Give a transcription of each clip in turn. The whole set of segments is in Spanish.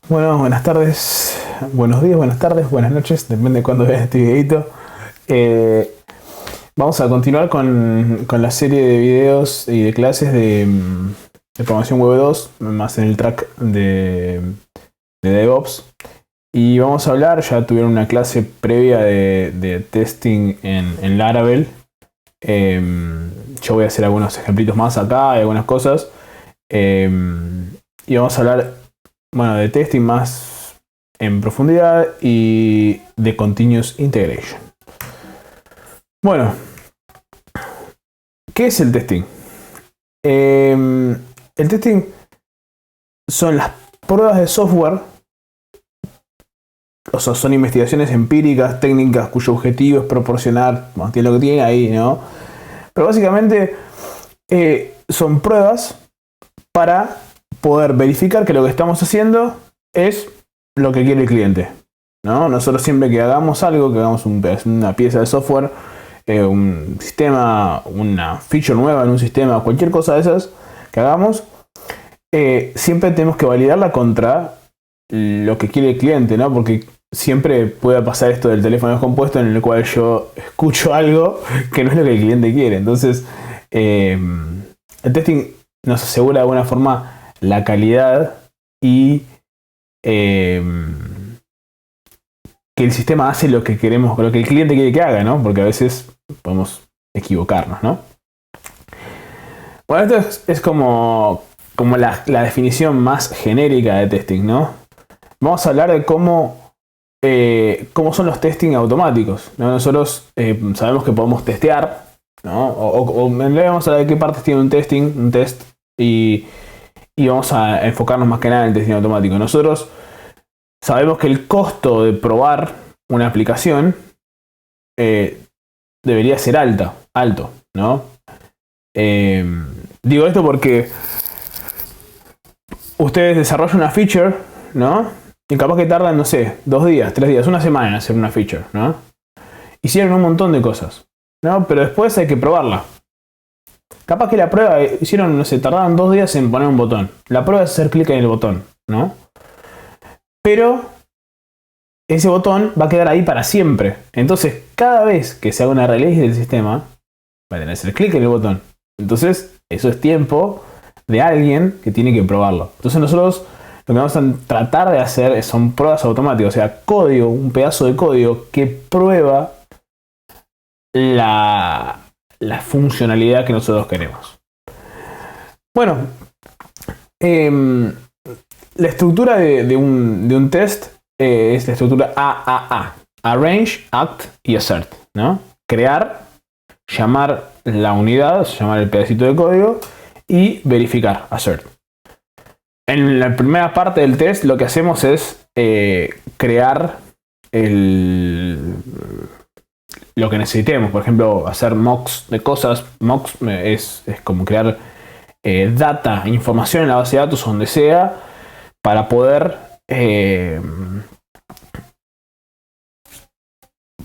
Bueno, buenas tardes, buenos días, buenas tardes, buenas noches, depende de cuándo veas este videito. Eh, Vamos a continuar con la serie de videos y de clases de programación web 2, más en el track de DevOps. Y vamos a hablar, ya tuvieron una clase previa de testing en Laravel. Yo voy a hacer algunos ejemplitos más acá y algunas cosas. Eh, y vamos a hablar, bueno, de testing más en profundidad y de Continuous Integration. Bueno, ¿qué es el testing? El testing son las pruebas de software, o sea, son investigaciones empíricas, técnicas cuyo objetivo es proporcionar, bueno, tiene lo que tiene ahí, ¿no? Pero básicamente son pruebas para poder verificar que lo que estamos haciendo es lo que quiere el cliente, ¿no? Nosotros siempre que hagamos algo, que hagamos una pieza de software, un sistema, una feature nueva en un sistema, cualquier cosa de esas que hagamos, siempre tenemos que validarla contra lo que quiere el cliente, ¿no? Porque siempre puede pasar esto del teléfono descompuesto en el cual yo escucho algo que no es lo que el cliente quiere. Entonces, el testing nos asegura de alguna forma la calidad y que el sistema hace lo que queremos, lo que el cliente quiere que haga, ¿no? Porque a veces podemos equivocarnos, ¿no? Bueno, esto es como la definición más genérica de testing, ¿no? Vamos a hablar de cómo son los testing automáticos, ¿no? Nosotros sabemos que podemos testear, ¿no? O en realidad vamos a ver de qué partes tiene un test, y vamos a enfocarnos más que nada en el testing automático. Nosotros sabemos que el costo de probar una aplicación debería ser alto, ¿no? Digo esto porque ustedes desarrollan una feature, ¿no? Y capaz que tardan, no sé, 2 días, 3 días, una semana en hacer una feature, ¿no? Hicieron un montón de cosas, ¿no? Pero después hay que probarla. Capaz que la prueba hicieron, no sé, tardaron 2 días en poner un botón. La prueba es hacer clic en el botón, ¿no? Pero ese botón va a quedar ahí para siempre. Entonces, cada vez que se haga una release del sistema, va a tener que hacer clic en el botón. Entonces, eso es tiempo de alguien que tiene que probarlo. Entonces, nosotros lo que vamos a tratar de hacer son pruebas automáticas, o sea, código, un pedazo de código que prueba la funcionalidad que nosotros queremos. Bueno, la estructura de un test es la estructura AAA: Arrange, Act y Assert, ¿no? Crear, llamar la unidad, o sea, llamar el pedacito de código, y verificar, Assert. En la primera parte del test lo que hacemos es crear lo que necesitemos. Por ejemplo, hacer mocks de cosas. Mocks es como crear data, información en la base de datos donde sea, para poder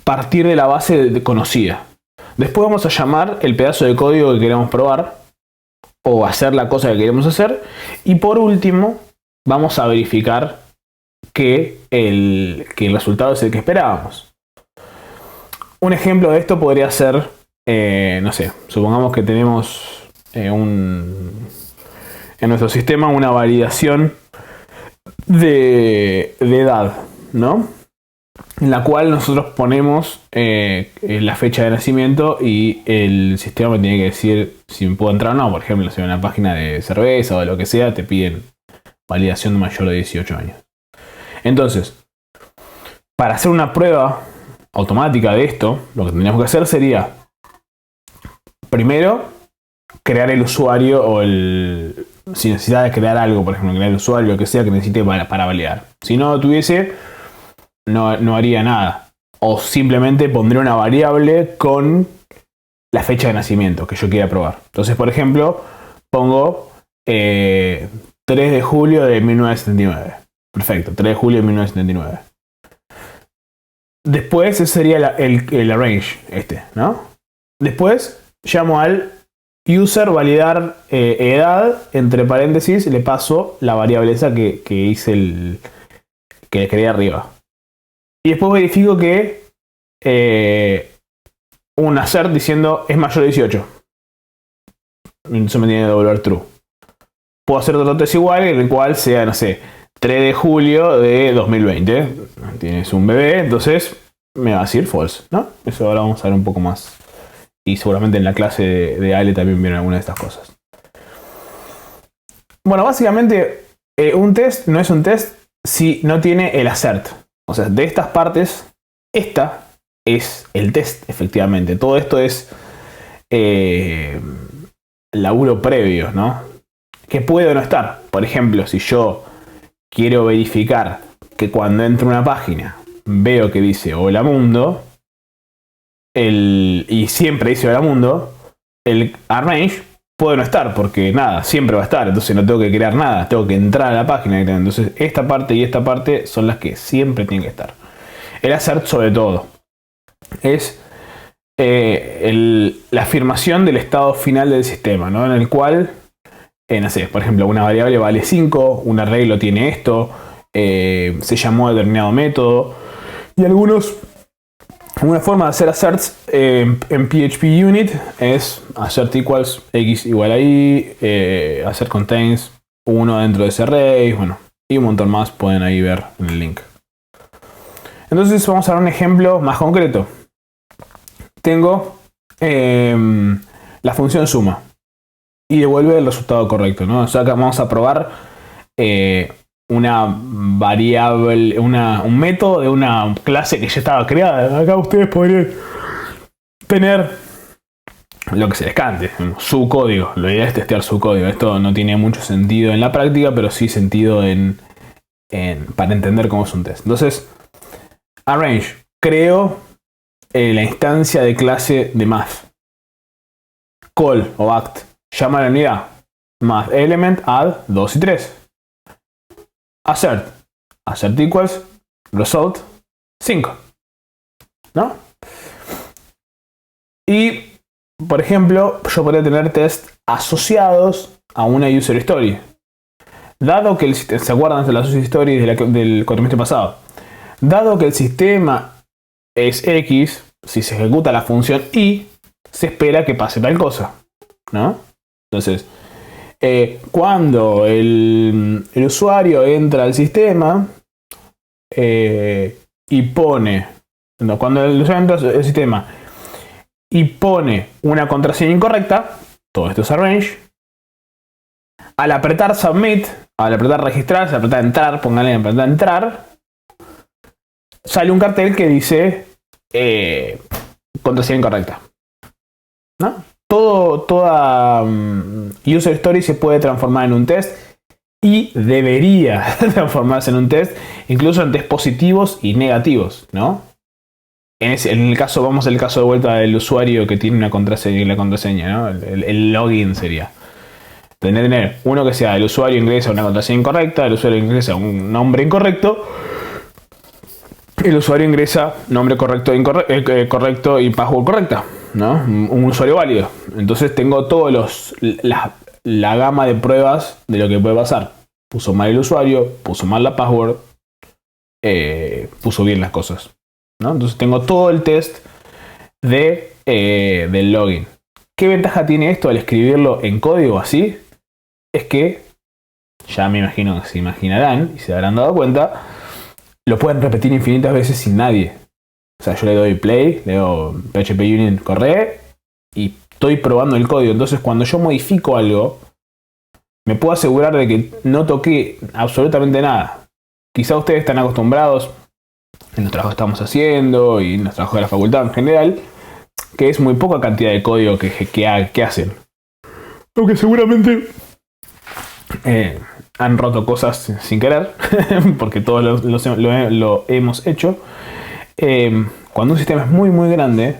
partir de la base conocida. Después vamos a llamar el pedazo de código que queremos probar o hacer la cosa que queremos hacer. Y por último, vamos a verificar que el resultado es el que esperábamos. Un ejemplo de esto podría ser, no sé, supongamos que tenemos en nuestro sistema una validación de edad, ¿no? En la cual nosotros ponemos la fecha de nacimiento y el sistema me tiene que decir si me puedo entrar o no. Por ejemplo, si en una página de cerveza o de lo que sea, te piden validación de mayor de 18 años. Entonces, para hacer una prueba automática de esto, lo que tendríamos que hacer sería, primero, crear el usuario o si necesita de crear algo, por ejemplo, crear el usuario, lo que sea que necesite para validar. Si no lo tuviese, no haría nada. O simplemente pondría una variable con la fecha de nacimiento que yo quiera probar. Entonces, por ejemplo, pongo 3 de julio de 1979. Perfecto, 3 de julio de 1979. Después ese sería el arrange, ¿no? Después llamo al user validar edad, entre paréntesis, le paso la variable esa que hice que le creé arriba. Y después verifico que un assert diciendo es mayor de 18. Entonces me tiene que devolver true. Puedo hacer otro test igual en el cual sea, no sé, 3 de julio de 2020. Tienes un bebé, entonces me va a decir false, ¿no? Eso ahora vamos a ver un poco más. Y seguramente en la clase de Ale también vieron alguna de estas cosas. Bueno, básicamente un test no es un test si no tiene el assert. O sea, de estas partes, esta es el test, efectivamente. Todo esto es laburo previo, ¿no? Que puede o no estar. Por ejemplo, si yo quiero verificar que cuando entro a una página veo que dice Hola Mundo, y siempre dice Hola Mundo, el arrange puede no estar, porque nada, siempre va a estar, entonces no tengo que crear nada, tengo que entrar a la página. Entonces esta parte y esta parte son las que siempre tienen que estar. El assert, sobre todo, es la afirmación del estado final del sistema, ¿no? En el cual, no sé, por ejemplo, una variable vale 5, un arreglo tiene esto, se llamó determinado método, y una forma de hacer asserts en PHP Unit es assert equals x igual a y, assert contains 1 dentro de ese array, bueno, y un montón más pueden ahí ver en el link. Entonces vamos a ver un ejemplo más concreto. Tengo la función suma y devuelve el resultado correcto, ¿no? O sea, acá vamos a probar una variable, un método de una clase que ya estaba creada. Acá ustedes podrían tener lo que se les cante, su código. Lo ideal es testear su código. Esto no tiene mucho sentido en la práctica, pero sí sentido para entender cómo es un test. Entonces, arrange, creo la instancia de clase de math. Call o act, llama a la unidad. Math element, add 2 y 3. Assert equals result 5, ¿no? Y, por ejemplo, yo podría tener test asociados a una user story. Dado que ¿se acuerdan de las user stories del cuatrimestre pasado? Dado que el sistema es X, si se ejecuta la función Y, se espera que pase tal cosa, ¿no? Entonces, cuando el usuario entra al sistema y pone, no, cuando el usuario entra al sistema y pone una contraseña incorrecta, todo esto es arrange. Al apretar submit, al apretar registrar, al apretar entrar, pónganle apretar entrar, sale un cartel que dice contraseña incorrecta, ¿no? Toda user story se puede transformar en un test y debería transformarse en un test, incluso en test positivos y negativos, ¿no? En el caso, vamos al caso de vuelta del usuario que tiene una contraseña, la contraseña, ¿no? El login sería. Tener uno que sea el usuario ingresa una contraseña incorrecta, el usuario ingresa un nombre incorrecto, el usuario ingresa nombre correcto y password correcta, ¿no? Un usuario válido. Entonces tengo todos la gama de pruebas de lo que puede pasar. Puso mal el usuario, puso mal la password, puso bien las cosas, ¿no? Entonces tengo todo el test del login. ¿Qué ventaja tiene esto al escribirlo en código así? Es que, ya me imagino que se imaginarán y se habrán dado cuenta, lo pueden repetir infinitas veces sin nadie. O sea, yo le doy play, le doy PHP Unit corre y estoy probando el código. Entonces, cuando yo modifico algo, me puedo asegurar de que no toqué absolutamente nada. Quizá ustedes están acostumbrados en los trabajos que estamos haciendo y en los trabajos de la facultad en general, que es muy poca cantidad de código que hacen. Aunque seguramente han roto cosas sin querer, porque todos lo hemos hecho. Cuando un sistema es muy muy grande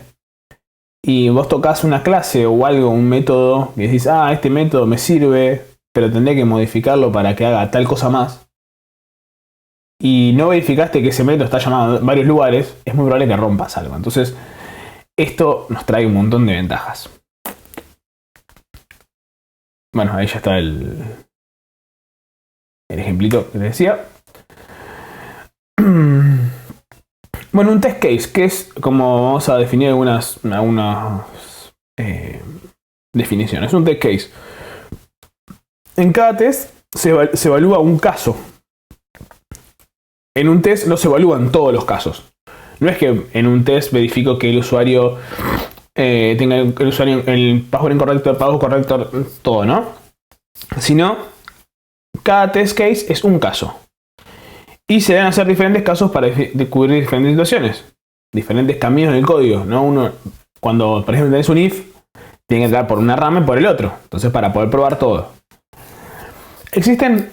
y vos tocas una clase o algo, un método, y decís, este método me sirve, pero tendré que modificarlo para que haga tal cosa más, y no verificaste que ese método está llamado en varios lugares, es muy probable que rompas algo. Entonces, esto nos trae un montón de ventajas. Bueno, ahí ya está el ejemplito que les decía. Bueno, un test case, que es como vamos a definir algunas definiciones. Un test case. En cada test se evalúa un caso. En un test no se evalúan todos los casos. No es que en un test verifico que el usuario tenga el password incorrecto, el password correcto, todo, ¿no? Sino, cada test case es un caso. Y se deben hacer diferentes casos para descubrir diferentes situaciones. Diferentes caminos del código, ¿no? Uno, cuando, por ejemplo, tenés un if, tiene que entrar por una rama y por el otro. Entonces, para poder probar todo. Existen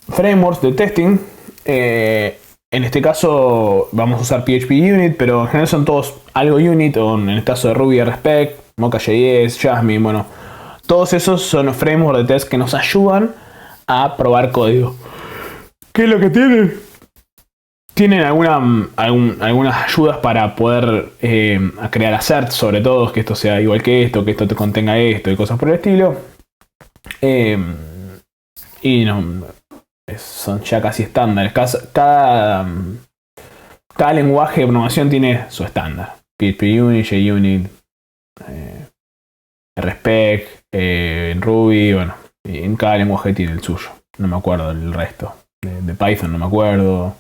frameworks de testing. En este caso vamos a usar PHP Unit, pero en general son todos algo Unit, o en el caso de Ruby Respect, Mocha.js, Jasmine, bueno. Todos esos son frameworks de test que nos ayudan a probar código. ¿Qué es lo que tienen? Tienen algunas ayudas para poder crear asserts, sobre todo, que esto sea igual que esto te contenga esto y cosas por el estilo. Y no, son ya casi estándares. Cada lenguaje de programación tiene su estándar. PHP Unit, JUnit, Respect, Ruby, bueno, y en cada lenguaje tiene el suyo. No me acuerdo del resto. De Python no me acuerdo.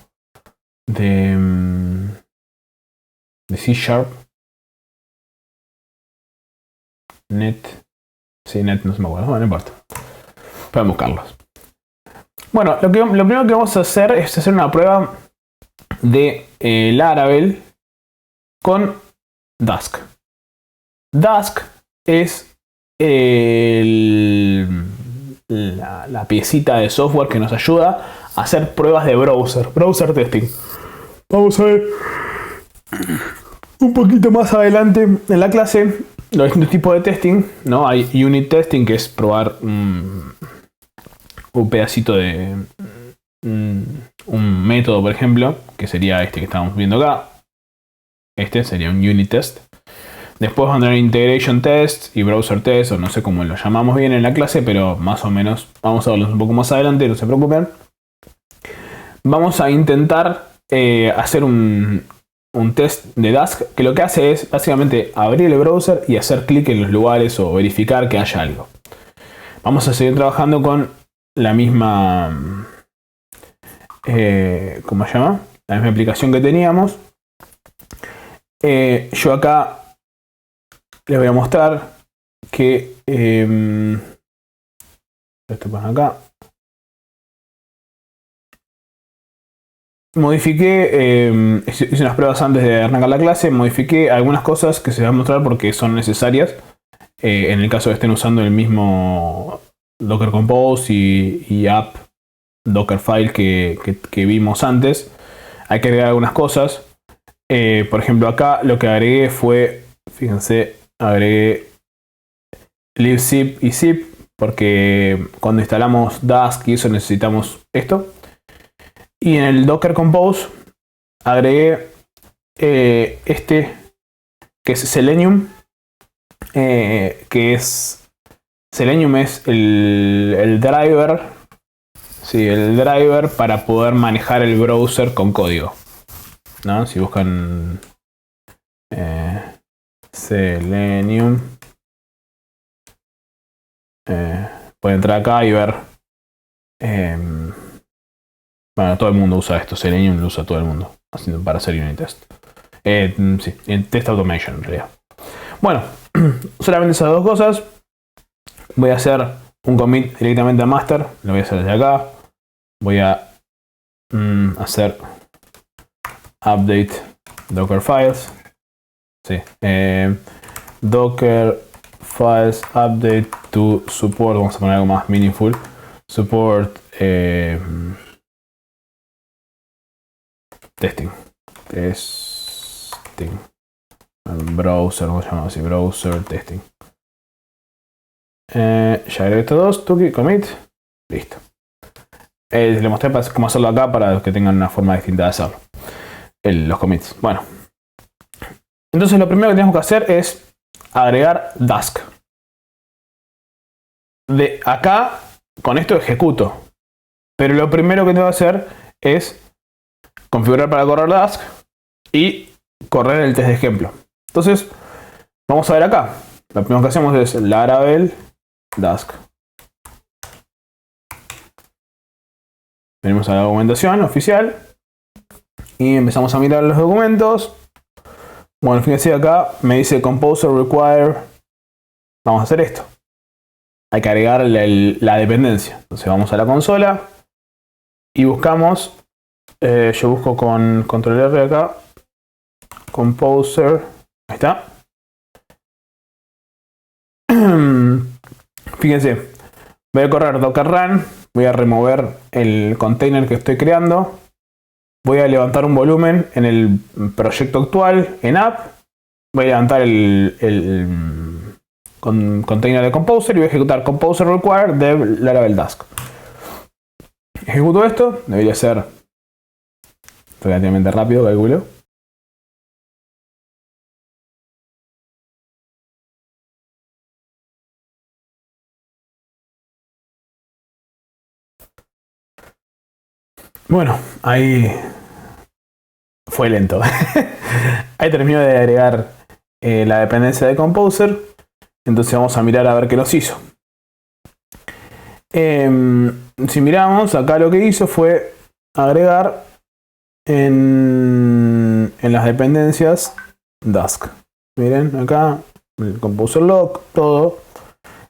De C Sharp. Net. Sí, Net no se me acuerdo. Bueno, no importa. Pueden buscarlos. Bueno, lo primero que vamos a hacer es hacer una prueba de Laravel con Dask. Dask es la piecita de software que nos ayuda a hacer pruebas de browser testing. Vamos a ver un poquito más adelante en la clase los distintos tipos de testing, ¿no? Hay unit testing, que es probar un pedacito de un método, por ejemplo, que sería este que estamos viendo acá. Este sería un unit test. Después van a tener integration test y browser test, o no sé cómo lo llamamos bien en la clase, pero más o menos vamos a verlos un poco más adelante, no se preocupen. Vamos a intentar hacer un test de Dask, que lo que hace es básicamente abrir el browser y hacer clic en los lugares o verificar que haya algo. Vamos a seguir trabajando con la misma ¿cómo se llama? La misma aplicación que teníamos. Yo acá les voy a mostrar que esto pasa acá. Modifiqué, hice unas pruebas antes de arrancar la clase, modifiqué algunas cosas que se van a mostrar porque son necesarias. En el caso de que estén usando el mismo Docker Compose y app Dockerfile que vimos antes, hay que agregar algunas cosas. Por ejemplo, acá lo que agregué fue, fíjense, agregué libzip y zip, porque cuando instalamos Dask y eso necesitamos esto. Y en el Docker Compose agregué este, que es Selenium, Selenium es el driver, sí, el driver para poder manejar el browser con código, ¿no? Si buscan Selenium, pueden entrar acá y ver. Bueno, todo el mundo usa esto. Selenium lo usa todo el mundo para hacer unit test. Sí, en test automation en realidad. Bueno, solamente esas dos cosas. Voy a hacer un commit directamente a master. Lo voy a hacer desde acá. Voy a hacer update docker files. Sí, docker files update to support. Vamos a poner algo más meaningful. Support testing. Browser, vamos a llamarlo así, browser testing. Ya agregué estos dos, tuki, commit, listo. Les mostré cómo hacerlo acá para que tengan una forma distinta de hacerlo. Los commits. Bueno. Entonces lo primero que tenemos que hacer es agregar Dask. De acá, con esto ejecuto. Pero lo primero que tengo que hacer es configurar para correr Dask y correr el test de ejemplo. Entonces, vamos a ver acá. Lo primero que hacemos es Laravel Dask. Venimos a la documentación oficial y empezamos a mirar los documentos. Bueno, fíjense acá, me dice Composer Require. Vamos a hacer esto. Hay que agregar la dependencia. Entonces vamos a la consola y buscamos. Yo busco con control R acá. Composer. Ahí está. Fíjense. Voy a correr docker run. Voy a remover el container que estoy creando. Voy a levantar un volumen en el proyecto actual, en app. Voy a levantar el container de Composer y voy a ejecutar Composer Require dev Laravel Dask. Ejecuto esto. Debería ser relativamente rápido, calculo. Bueno, ahí fue lento. Ahí terminó de agregar la dependencia de Composer. Entonces vamos a mirar a ver qué nos hizo. Si miramos, acá lo que hizo fue agregar en las dependencias Dask. Miren acá, el Composer Log, todo.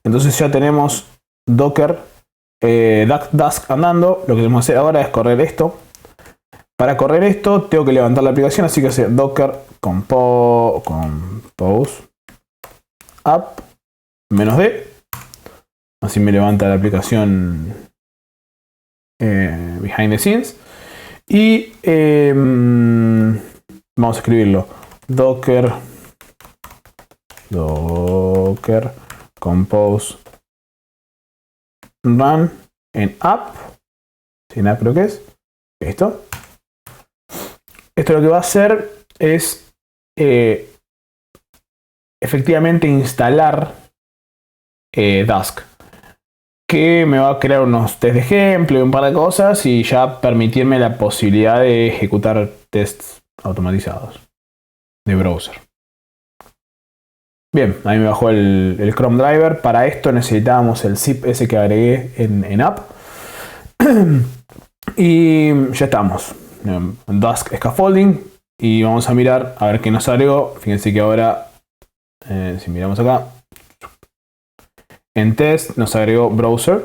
Entonces ya tenemos Docker Dask andando. Lo que tenemos que hacer ahora es correr esto. Para correr esto tengo que levantar la aplicación, así que hacer docker compose app -d. Así me levanta la aplicación behind the scenes. Y vamos a escribirlo. Docker compose run en app. Sin app creo que es. Esto. Esto lo que va a hacer es efectivamente instalar Dask. Que me va a crear unos test de ejemplo y un par de cosas y ya permitirme la posibilidad de ejecutar tests automatizados de browser. Bien, ahí me bajó el Chrome Driver. Para esto necesitábamos el zip ese que agregué en app. Y ya estamos. Dask Scaffolding. Y vamos a mirar a ver qué nos agregó. Fíjense que ahora, si miramos acá, en test nos agregó browser.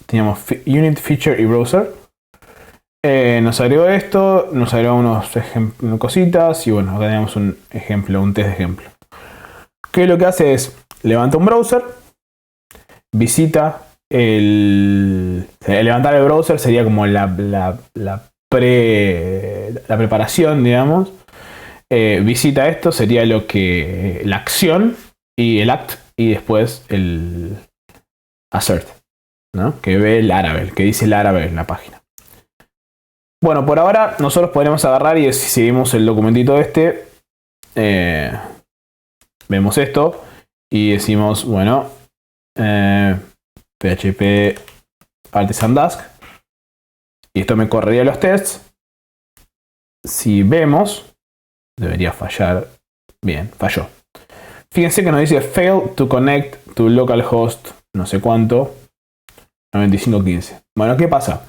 Teníamos unit, feature y browser. Nos agregó esto, nos agregó unos cositas y bueno, acá tenemos un ejemplo, un test de ejemplo. Que lo que hace es levanta un browser, visita levantar el browser sería como la preparación, digamos. Visita esto sería la acción y el act y después el assert, ¿no? Que ve Laravel, que dice Laravel en la página. Bueno, por ahora nosotros podremos agarrar y si seguimos el documentito este, vemos esto y decimos, bueno, PHP Artisan Dask y esto me correría los tests. Si vemos, debería fallar. Bien, falló. Fíjense que nos dice fail to connect to localhost no sé cuánto 9515. Bueno, ¿qué pasa?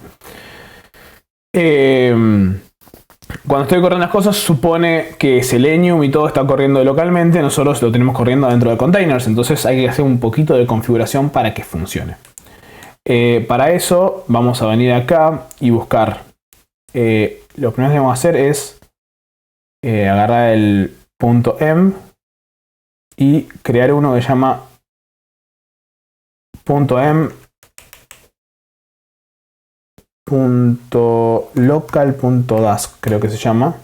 Cuando estoy corriendo las cosas supone que Selenium y todo está corriendo localmente. Nosotros lo tenemos corriendo dentro de containers. Entonces hay que hacer un poquito de configuración para que funcione. Para eso vamos a venir acá y buscar. Lo primero que vamos a hacer es agarrar el .m y crear uno que se llama .m .local.dask, creo que se llama.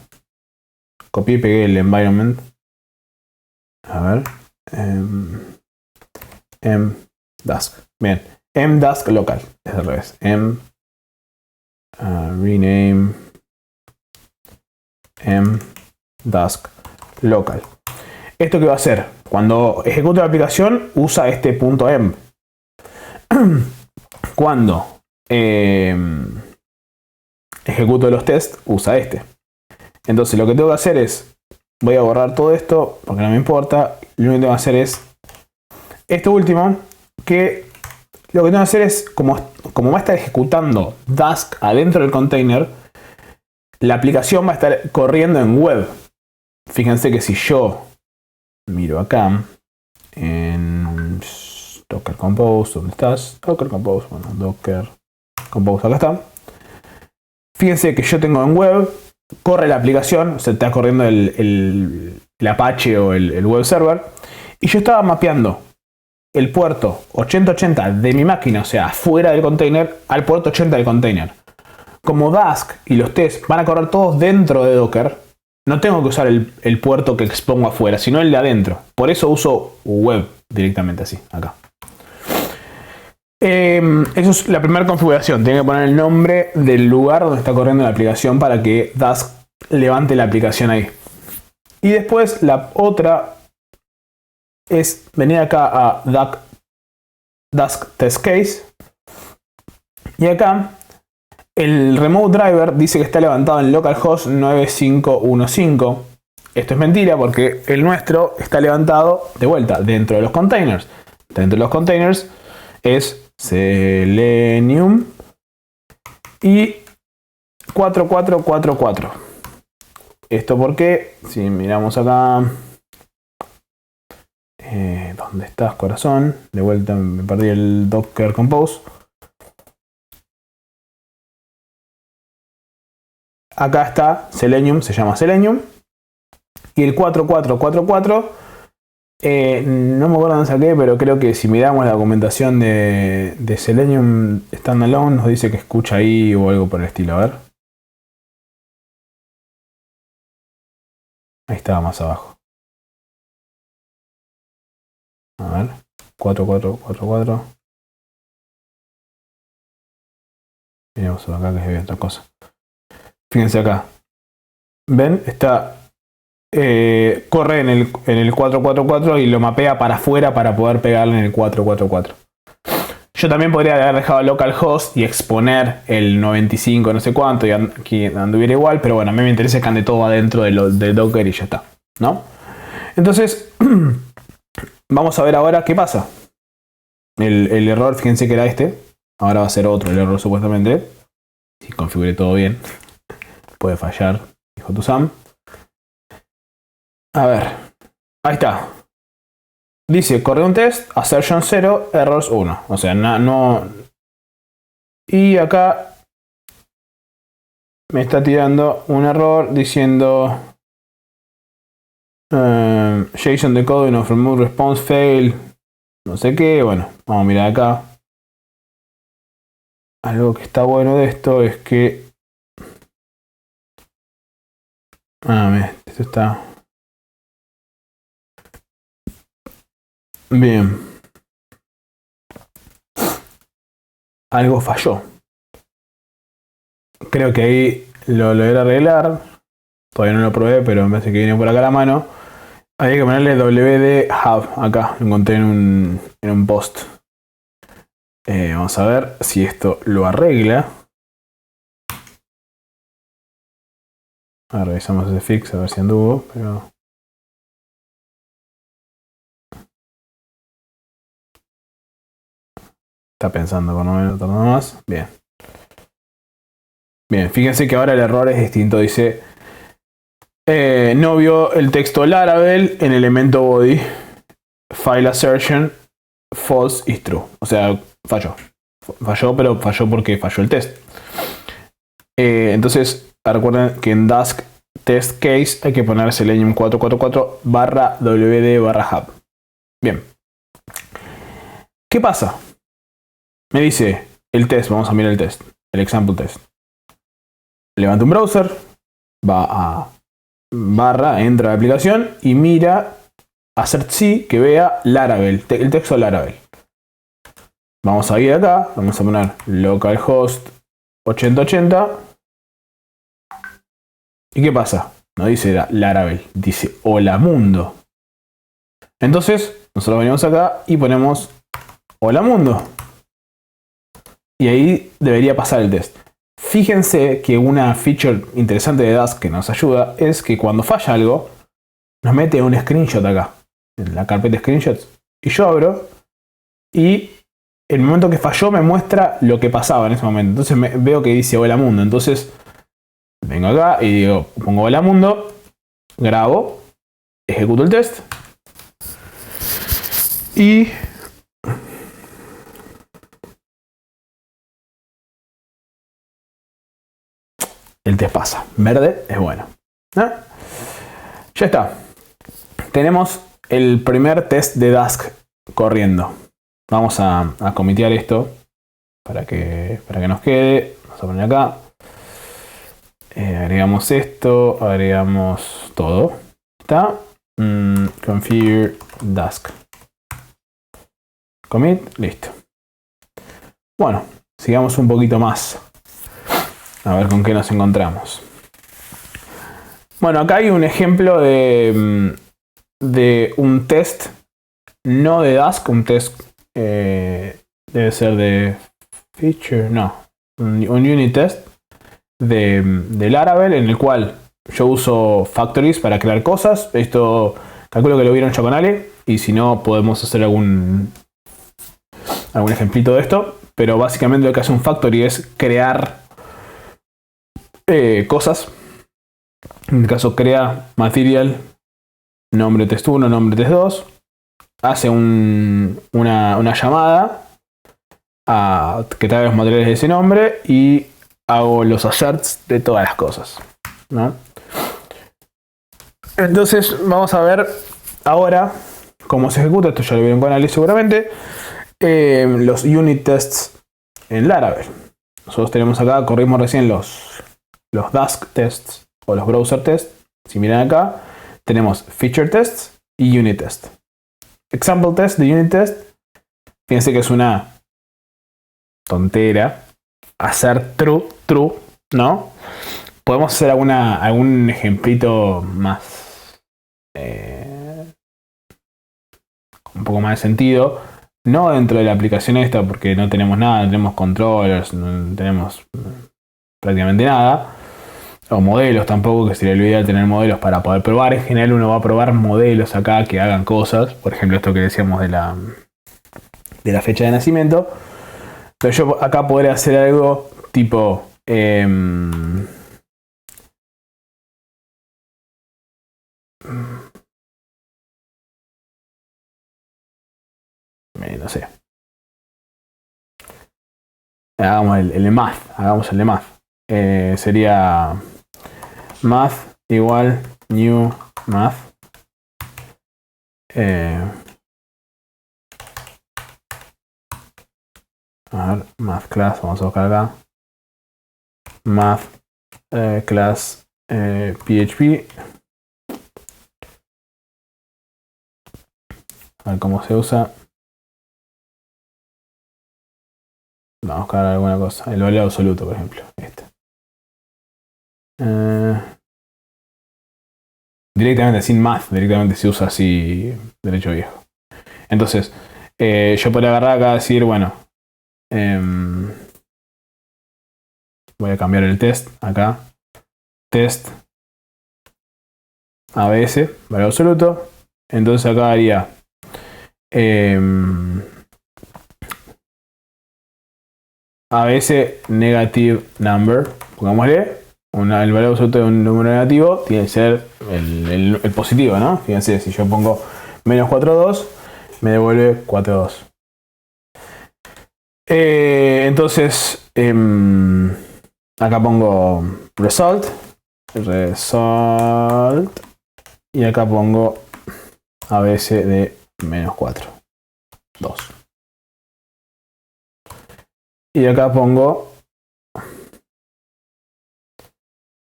Copié y pegué el environment. A ver. mdask. Bien. Mdask local. Es al revés. Rename mdask local. ¿Esto qué va a hacer? Cuando ejecute la aplicación, usa este .m. Cuando ejecuto los tests, usa este. Entonces lo que tengo que hacer es, voy a borrar todo esto porque no me importa. Lo único que tengo que hacer es esto último, que lo que tengo que hacer es, como va a estar ejecutando Dask adentro del container, la aplicación va a estar corriendo en web. Fíjense que si yo miro acá en Docker Compose, ¿dónde estás? Docker Compose, bueno, Docker Compose, acá está. Fíjense que yo tengo en web, corre la aplicación, o sea, está corriendo el Apache o el web server, y yo estaba mapeando el puerto 8080 de mi máquina, o sea, fuera del container, al puerto 80 del container. Como Dask y los tests van a correr todos dentro de Docker, no tengo que usar el puerto que expongo afuera, sino el de adentro. Por eso uso web directamente así, acá. Eso es la primera configuración. Tiene que poner el nombre del lugar donde está corriendo la aplicación para que Dask levante la aplicación ahí. Y después la otra es venir acá a Dask Test Case. Y acá el remote driver dice que está levantado en localhost 9515. Esto es mentira porque el nuestro está levantado de vuelta dentro de los containers. Dentro de los containers es Selenium y 4444. Esto porque, si miramos acá, ¿dónde estás, corazón? De vuelta me perdí el Docker Compose. Acá está Selenium, se llama Selenium. Y el 4444, no me acuerdo dónde saqué, pero creo que si miramos la documentación de Selenium Standalone, nos dice que escucha ahí o algo por el estilo. A ver. Ahí estaba más abajo. A ver. 4444. Miremos acá que se ve otra cosa. Fíjense acá. ¿Ven? Está. Corre en el 444 y lo mapea para afuera para poder pegarle en el 444. Yo también podría haber dejado localhost y exponer el 95 no sé cuánto y aquí anduviera igual, pero bueno, a mí me interesa que ande todo adentro de Docker y ya está, ¿no? Entonces, vamos a ver ahora qué pasa. El error, fíjense que era este. Ahora va a ser otro el error supuestamente. Si configure todo bien. Puede fallar, dijo Tusam. A ver, ahí está. Dice, corre un test, assertion 0, errors 1. O sea, no. Y acá me está tirando un error diciendo JSON decoding of remove response fail. No sé qué. Bueno, vamos a mirar acá. Algo que está bueno de esto es que. Esto está. Bien. Algo falló. Creo que ahí lo logré arreglar. Todavía no lo probé, pero me parece que viene por acá a la mano. Hay que ponerle wd hub acá. Lo encontré en un post. Vamos a ver si esto lo arregla. Ahora revisamos ese fix a ver si anduvo. Pero... está pensando por lo menos tarda más. Bien. Bien, fíjense que ahora el error es distinto. Dice, no vio el texto Laravel en elemento body. File assertion false is true. O sea, falló. Falló, pero falló porque falló el test. Entonces, recuerden que en Dask test case hay que poner Selenium 444 /wd /hub. Bien. ¿Qué pasa? Me dice el test, vamos a mirar el test, el example test. Levanta un browser, va a entra a la aplicación y mira assert C que vea Laravel, el texto Laravel. Vamos a ir acá, vamos a poner localhost 8080. ¿Y qué pasa? No dice Laravel, dice hola mundo. Entonces, nosotros venimos acá y ponemos hola mundo. Y ahí debería pasar el test. fíjense que una feature interesante de Dask que nos ayuda es que cuando falla algo, nos mete un screenshot acá, en la carpeta screenshots. Y yo abro y el momento que falló me muestra lo que pasaba en ese momento. Entonces veo que dice hola mundo. Entonces vengo acá y digo, pongo hola mundo, grabo, ejecuto el test y el test pasa. Verde es bueno. ¿No? Ya está. Tenemos el primer test de Dask corriendo. Vamos a comitear esto para que nos quede. Vamos a poner acá. Agregamos esto, agregamos todo. ¿Está? Configure Dask. Commit, listo. Bueno, sigamos un poquito más. A ver con qué nos encontramos. Bueno, acá hay un ejemplo de un test, no de Dask, un test debe ser de feature, no, un unit test de Laravel en el cual yo uso factories para crear cosas. Esto calculo que lo vieron ya con Ale y si no podemos hacer algún ejemplito de esto, pero básicamente lo que hace un factory es crear cosas. En el caso crea material, nombre test1, nombre test2, hace una llamada a que traiga los materiales de ese nombre y hago los asserts de todas las cosas, ¿no? Entonces vamos a ver ahora cómo se ejecuta. Esto ya lo vieron con Ali seguramente. Los unit tests en Laravel. Nosotros tenemos acá, corrimos recién los Dask tests o los browser tests. Si miran acá, tenemos feature tests y unit test. Example test de unit test. Fíjense que es una tontera hacer true, ¿no? Podemos hacer algún ejemplito más un poco más de sentido, no dentro de la aplicación esta porque no tenemos nada, no tenemos controllers, no tenemos prácticamente nada, o modelos tampoco, que sería lo ideal tener modelos para poder probar. En general uno va a probar modelos acá que hagan cosas, por ejemplo esto que decíamos de la fecha de nacimiento. Pero yo acá podría hacer algo tipo no sé. Hagamos el de math. Hagamos el de math. Sería math igual new math. A ver, math class, vamos a buscar acá. Math class PHP. A ver cómo se usa. Vamos a buscar alguna cosa. El valor absoluto, por ejemplo. Este. Directamente sin math. Directamente se usa así derecho viejo. Entonces, yo podría agarrar acá y decir, bueno. Voy a cambiar el test acá. Test ABS, valor absoluto. Entonces acá haría ABS negative number. Pongámosle el valor absoluto de un número negativo. Tiene que ser el positivo, ¿no? Fíjense, si yo pongo menos 4,2, me devuelve 4,2. Entonces, acá pongo result. Y acá pongo ABS de menos 4,2. Y acá pongo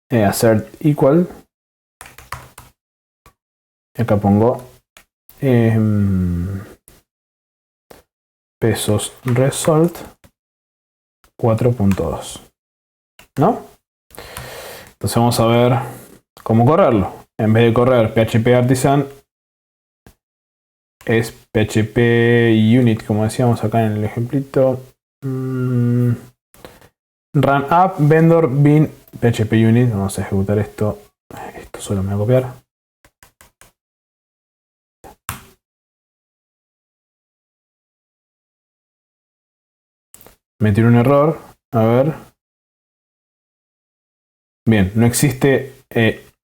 assert equal. Y acá pongo pesos result 4,2. ¿No? Entonces vamos a ver cómo correrlo. En vez de correr PHP Artisan, es PHP Unit, como decíamos acá en el ejemplito. run app vendor bin php unit. Vamos a ejecutar esto. Esto solo me voy a copiar. Me tiró un error. A ver. Bien, no existe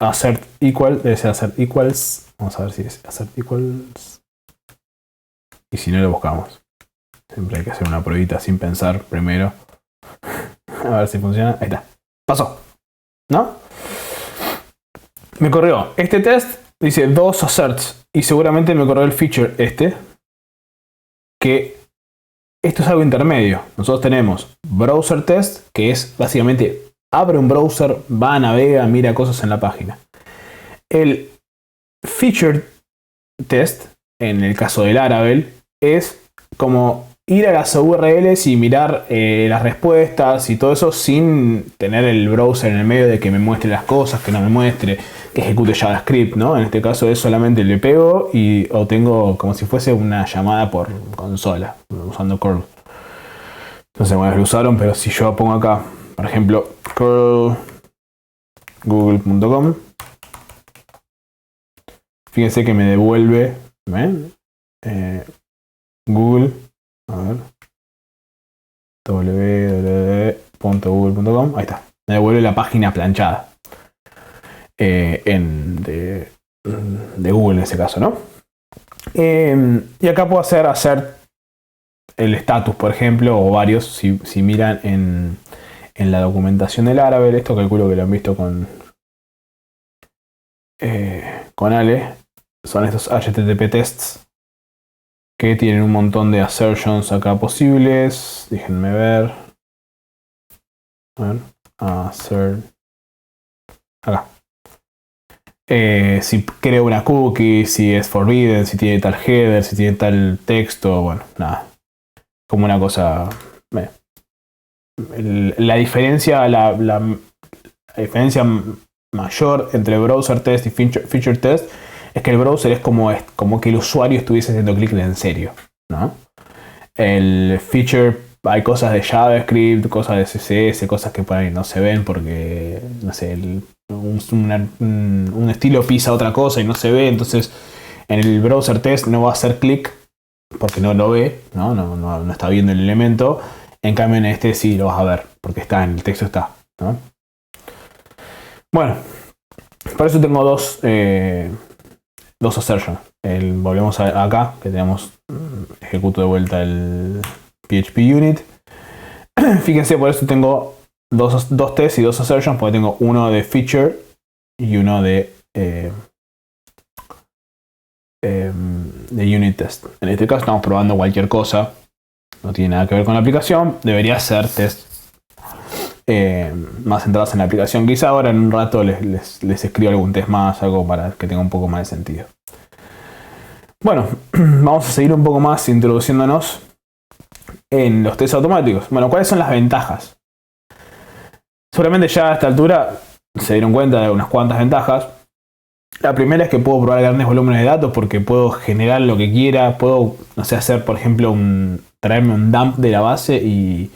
assert equal. Debe ser assert equals. Vamos a ver si es assert equals. Y si no, lo buscamos. Siempre hay que hacer una pruebita sin pensar primero. A ver si funciona. Ahí está. Pasó. ¿No? Me corrió. Este test dice 2 asserts. Y seguramente me corrió el feature este. Que esto es algo intermedio. Nosotros tenemos browser test, que es básicamente abre un browser, va, navega, mira cosas en la página. El feature test, en el caso del Laravel, es como ir a las URLs y mirar las respuestas y todo eso sin tener el browser en el medio de que me muestre las cosas, que no me muestre, que ejecute JavaScript, ¿no? En este caso es solamente le pego y obtengo como si fuese una llamada por consola, usando curl. Entonces, bueno, lo usaron, pero si yo pongo acá, por ejemplo, curl google.com, fíjense que me devuelve, ¿ven? Google, a ver, www.google.com, ahí está, me devuelve la página planchada de Google en ese caso, ¿no? Y acá puedo hacer el status, por ejemplo, o varios, si miran en la documentación del Laravel, esto calculo que lo han visto con Ale, son estos HTTP tests que tienen un montón de assertions acá posibles. Déjenme ver. A ver. Assert. Acá. Si creo una cookie, si es forbidden, si tiene tal header, si tiene tal texto, bueno, nada. Como una cosa. La diferencia, la diferencia mayor entre browser test y feature test es que el browser es como que el usuario estuviese haciendo clic en serio, ¿no? El feature, hay cosas de JavaScript, cosas de CSS, cosas que por ahí no se ven porque, no sé, un estilo pisa otra cosa y no se ve. Entonces, en el browser test no va a hacer clic porque no lo ve, no está viendo el elemento. En cambio, en este sí lo vas a ver porque está en el texto, está, ¿no? Bueno, por eso tengo dos assertions. Volvemos acá, que tenemos, ejecuto de vuelta el PHP unit. Fíjense, por eso tengo dos tests y dos assertions, porque tengo uno de feature y uno de unit test. En este caso estamos probando cualquier cosa, no tiene nada que ver con la aplicación, debería ser test más centrados en la aplicación. Quizá ahora en un rato les escribo algún test más, algo para que tenga un poco más de sentido. Bueno, vamos a seguir un poco más introduciéndonos en los tests automáticos. Bueno, ¿cuáles son las ventajas? Seguramente ya a esta altura se dieron cuenta de unas cuantas ventajas. La primera es que puedo probar grandes volúmenes de datos porque puedo generar lo que quiera. Puedo, no sé, hacer, por ejemplo, traerme un dump de la base y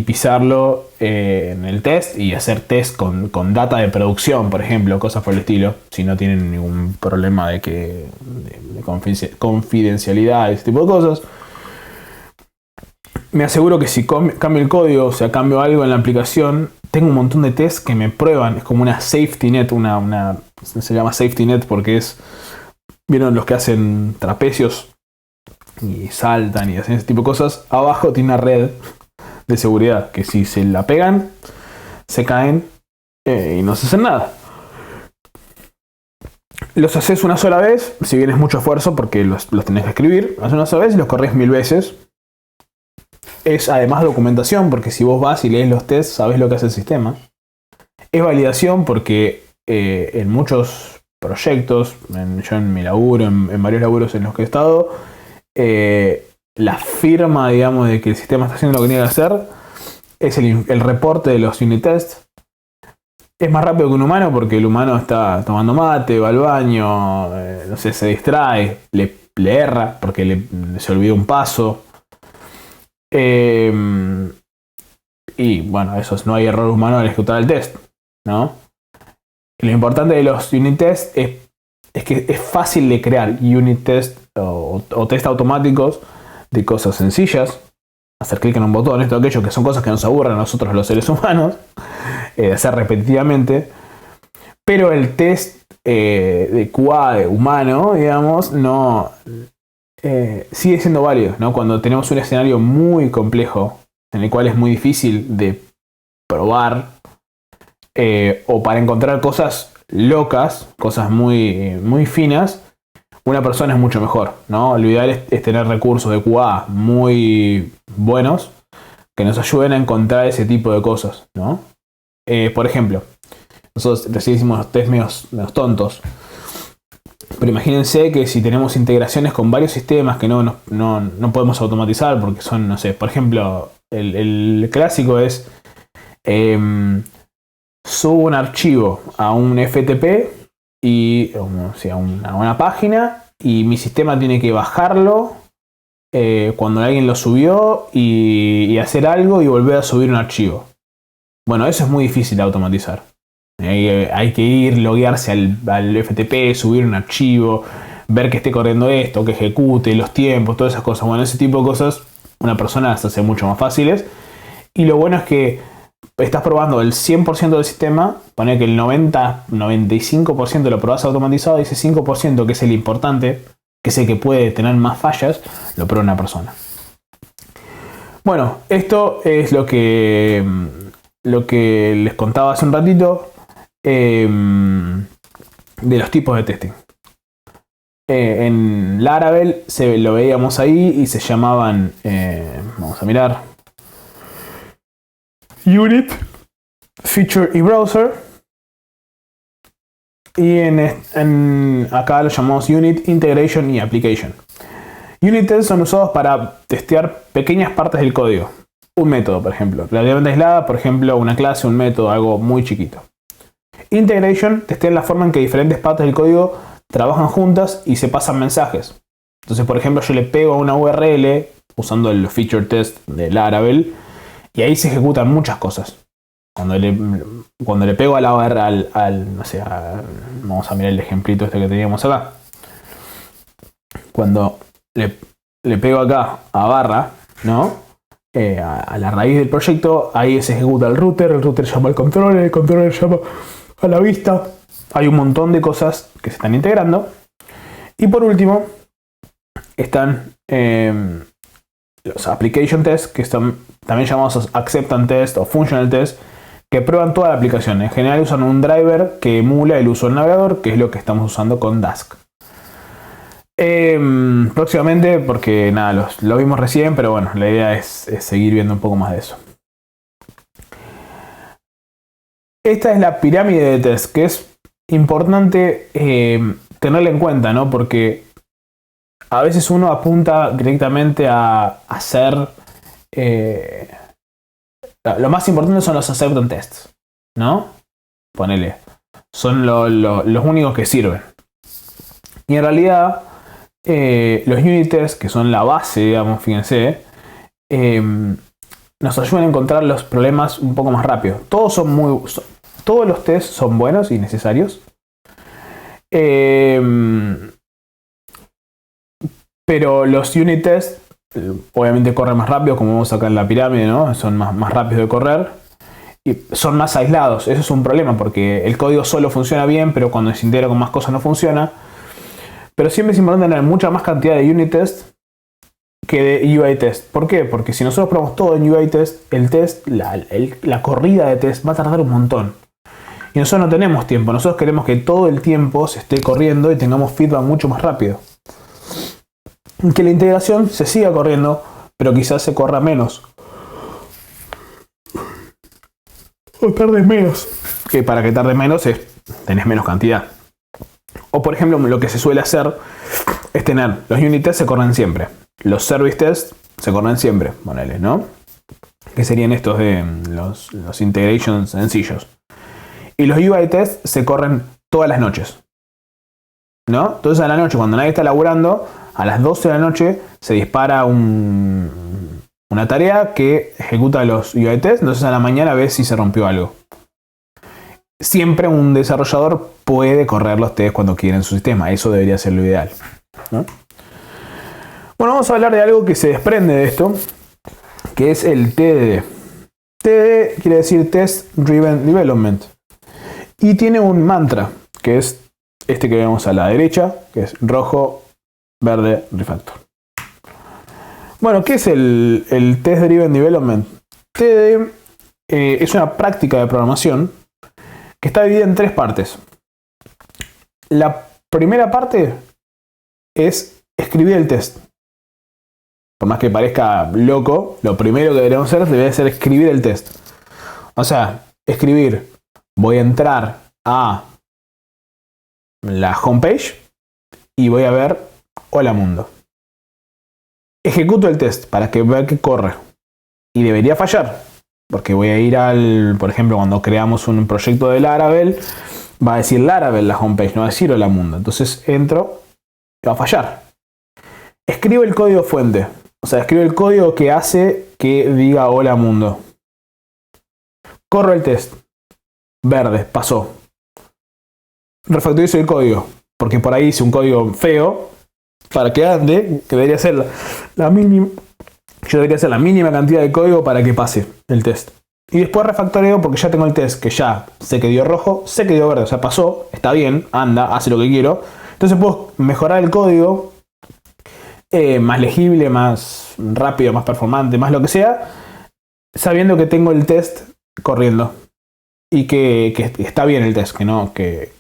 pisarlo en el test y hacer test con data de producción, por ejemplo, cosas por el estilo, si no tienen ningún problema de confidencialidad, ese tipo de cosas. Me aseguro que si cambio el código, o sea, cambio algo en la aplicación, tengo un montón de tests que me prueban. Es como una safety net, se llama safety net porque ¿vieron los que hacen trapecios y saltan y hacen ese tipo de cosas? Abajo tiene una red de seguridad que si se la pegan, se caen y no se hacen nada. Los haces una sola vez, si bien es mucho esfuerzo porque los tenés que escribir, haces una sola vez y los corres 1000 veces. Es además documentación, porque si vos vas y lees los tests, sabés lo que hace el sistema. Es validación porque en muchos proyectos, yo en mi laburo, en varios laburos en los que he estado, la firma, digamos, de que el sistema está haciendo lo que tiene que hacer es el reporte de los unit tests. Es más rápido que un humano porque el humano está tomando mate, va al baño, no sé, se distrae, le erra porque se olvida un paso. y bueno, no hay error humano al ejecutar el test, ¿no? Y lo importante de los unit tests es que es fácil de crear unit test o test automáticos de cosas sencillas, hacer clic en un botón, esto, aquello, que son cosas que nos aburren a nosotros los seres humanos, hacer repetitivamente, pero el test de QA humano, digamos, no sigue siendo válido, ¿no? Cuando tenemos un escenario muy complejo en el cual es muy difícil de probar o para encontrar cosas locas, cosas muy finas, una persona es mucho mejor, ¿no? Lo ideal es tener recursos de QA muy buenos que nos ayuden a encontrar ese tipo de cosas, ¿no? Por ejemplo, nosotros recién hicimos test medios tontos, pero imagínense que si tenemos integraciones con varios sistemas que no podemos automatizar porque son, no sé, por ejemplo, el clásico es subo un archivo a un FTP y a una página y mi sistema tiene que bajarlo cuando alguien lo subió y hacer algo y volver a subir un archivo. Bueno, eso es muy difícil de automatizar. Hay que ir, loguearse al FTP, subir un archivo, ver que esté corriendo esto, que ejecute, los tiempos, todas esas cosas. Bueno, ese tipo de cosas una persona las hace mucho más fáciles. Y lo bueno es que estás probando el 100% del sistema, pone que el 95% lo probás automatizado y ese 5% que es el importante, que es el que puede tener más fallas, lo prueba una persona. Bueno, esto es lo que les contaba hace un ratito de los tipos de testing. En Laravel lo veíamos ahí y se llamaban, vamos a mirar, Unit, Feature y Browser. Y acá lo llamamos Unit, Integration y Application. Unit tests son usados para testear pequeñas partes del código. Un método, por ejemplo. Relativamente aislada, por ejemplo, una clase, un método, algo muy chiquito. Integration testea la forma en que diferentes partes del código trabajan juntas y se pasan mensajes. Entonces, por ejemplo, yo le pego a una URL usando el feature test de Laravel y ahí se ejecutan muchas cosas. Cuando le pego a la URL no sé, vamos a mirar el ejemplito este que teníamos acá. Cuando le pego acá a barra, ¿no? A la raíz del proyecto, ahí se ejecuta el router llama al controller, el controller llama a la vista. Hay un montón de cosas que se están integrando. Y por último, están los application tests, que están también llamados acceptance test o functional test, que prueban toda la aplicación. En general usan un driver que emula el uso del navegador, que es lo que estamos usando con Dask. Próximamente, porque nada, lo vimos recién, pero bueno, la idea es seguir viendo un poco más de eso. Esta es la pirámide de test, que es importante tenerla en cuenta, ¿no? Porque a veces uno apunta directamente a hacer... lo más importante son los acceptance tests, ¿no? Ponele. Son los únicos que sirven. Y en realidad... los unit tests, que son la base, digamos, fíjense, nos ayudan a encontrar los problemas un poco más rápido. Todos los tests son buenos y necesarios. Pero los unit tests obviamente corren más rápido, como vemos acá en la pirámide, ¿no? Son más rápidos de correr. Y son más aislados. Eso es un problema porque el código solo funciona bien, pero cuando se integra con más cosas no funciona. Pero siempre es importante tener mucha más cantidad de unit test que de UI test. ¿Por qué? Porque si nosotros probamos todo en UI test, el test, la corrida de test va a tardar un montón. Y nosotros no tenemos tiempo. Nosotros queremos que todo el tiempo se esté corriendo y tengamos feedback mucho más rápido. Que la integración se siga corriendo, pero quizás se corra menos. O tarde menos. Que para que tarde menos tenés menos cantidad. O por ejemplo, lo que se suele hacer es tener los unit tests se corren siempre. Los service tests se corren siempre, ponele, ¿no? Que serían estos de los integrations sencillos. Y los UI tests se corren todas las noches, ¿no? Entonces a la noche, cuando nadie está laburando, a las 12 de la noche se dispara un una tarea que ejecuta los unit tests, entonces a la mañana ves si se rompió algo. Siempre un desarrollador puede correr los tests cuando quiera en su sistema, eso debería ser lo ideal, ¿no? Bueno, vamos a hablar de algo que se desprende de esto, que es el TDD. TDD quiere decir Test Driven Development. Y tiene un mantra, que es este que vemos a la derecha, que es rojo, verde, refactor. Bueno, ¿qué es el Test Driven Development? TDD es una práctica de programación que está dividida en 3 partes. La primera parte es escribir el test. Por más que parezca loco, lo primero que deberíamos hacer debe ser escribir el test. O sea, escribir, voy a entrar a la homepage y voy a ver hola mundo. Ejecuto el test para que vea que corre. Y debería fallar, porque voy a ir por ejemplo, cuando creamos un proyecto de Laravel, va a decir Laravel la homepage, no va a decir hola mundo. Entonces entro y va a fallar. Escribo el código fuente. O sea, escribo el código que hace que diga hola mundo. Corro el test. Verde, pasó. Refactorizo el código. Porque por ahí hice un código feo para que ande, que debería ser la mínima. Yo debería hacer la mínima cantidad de código para que pase el test. Y después refactoreo porque ya tengo el test que ya sé que dio rojo, sé que dio verde, o sea, pasó, está bien, anda, hace lo que quiero. Entonces puedo mejorar el código. Más legible, más rápido, más performante, más lo que sea, sabiendo que tengo el test corriendo y que está bien el test, que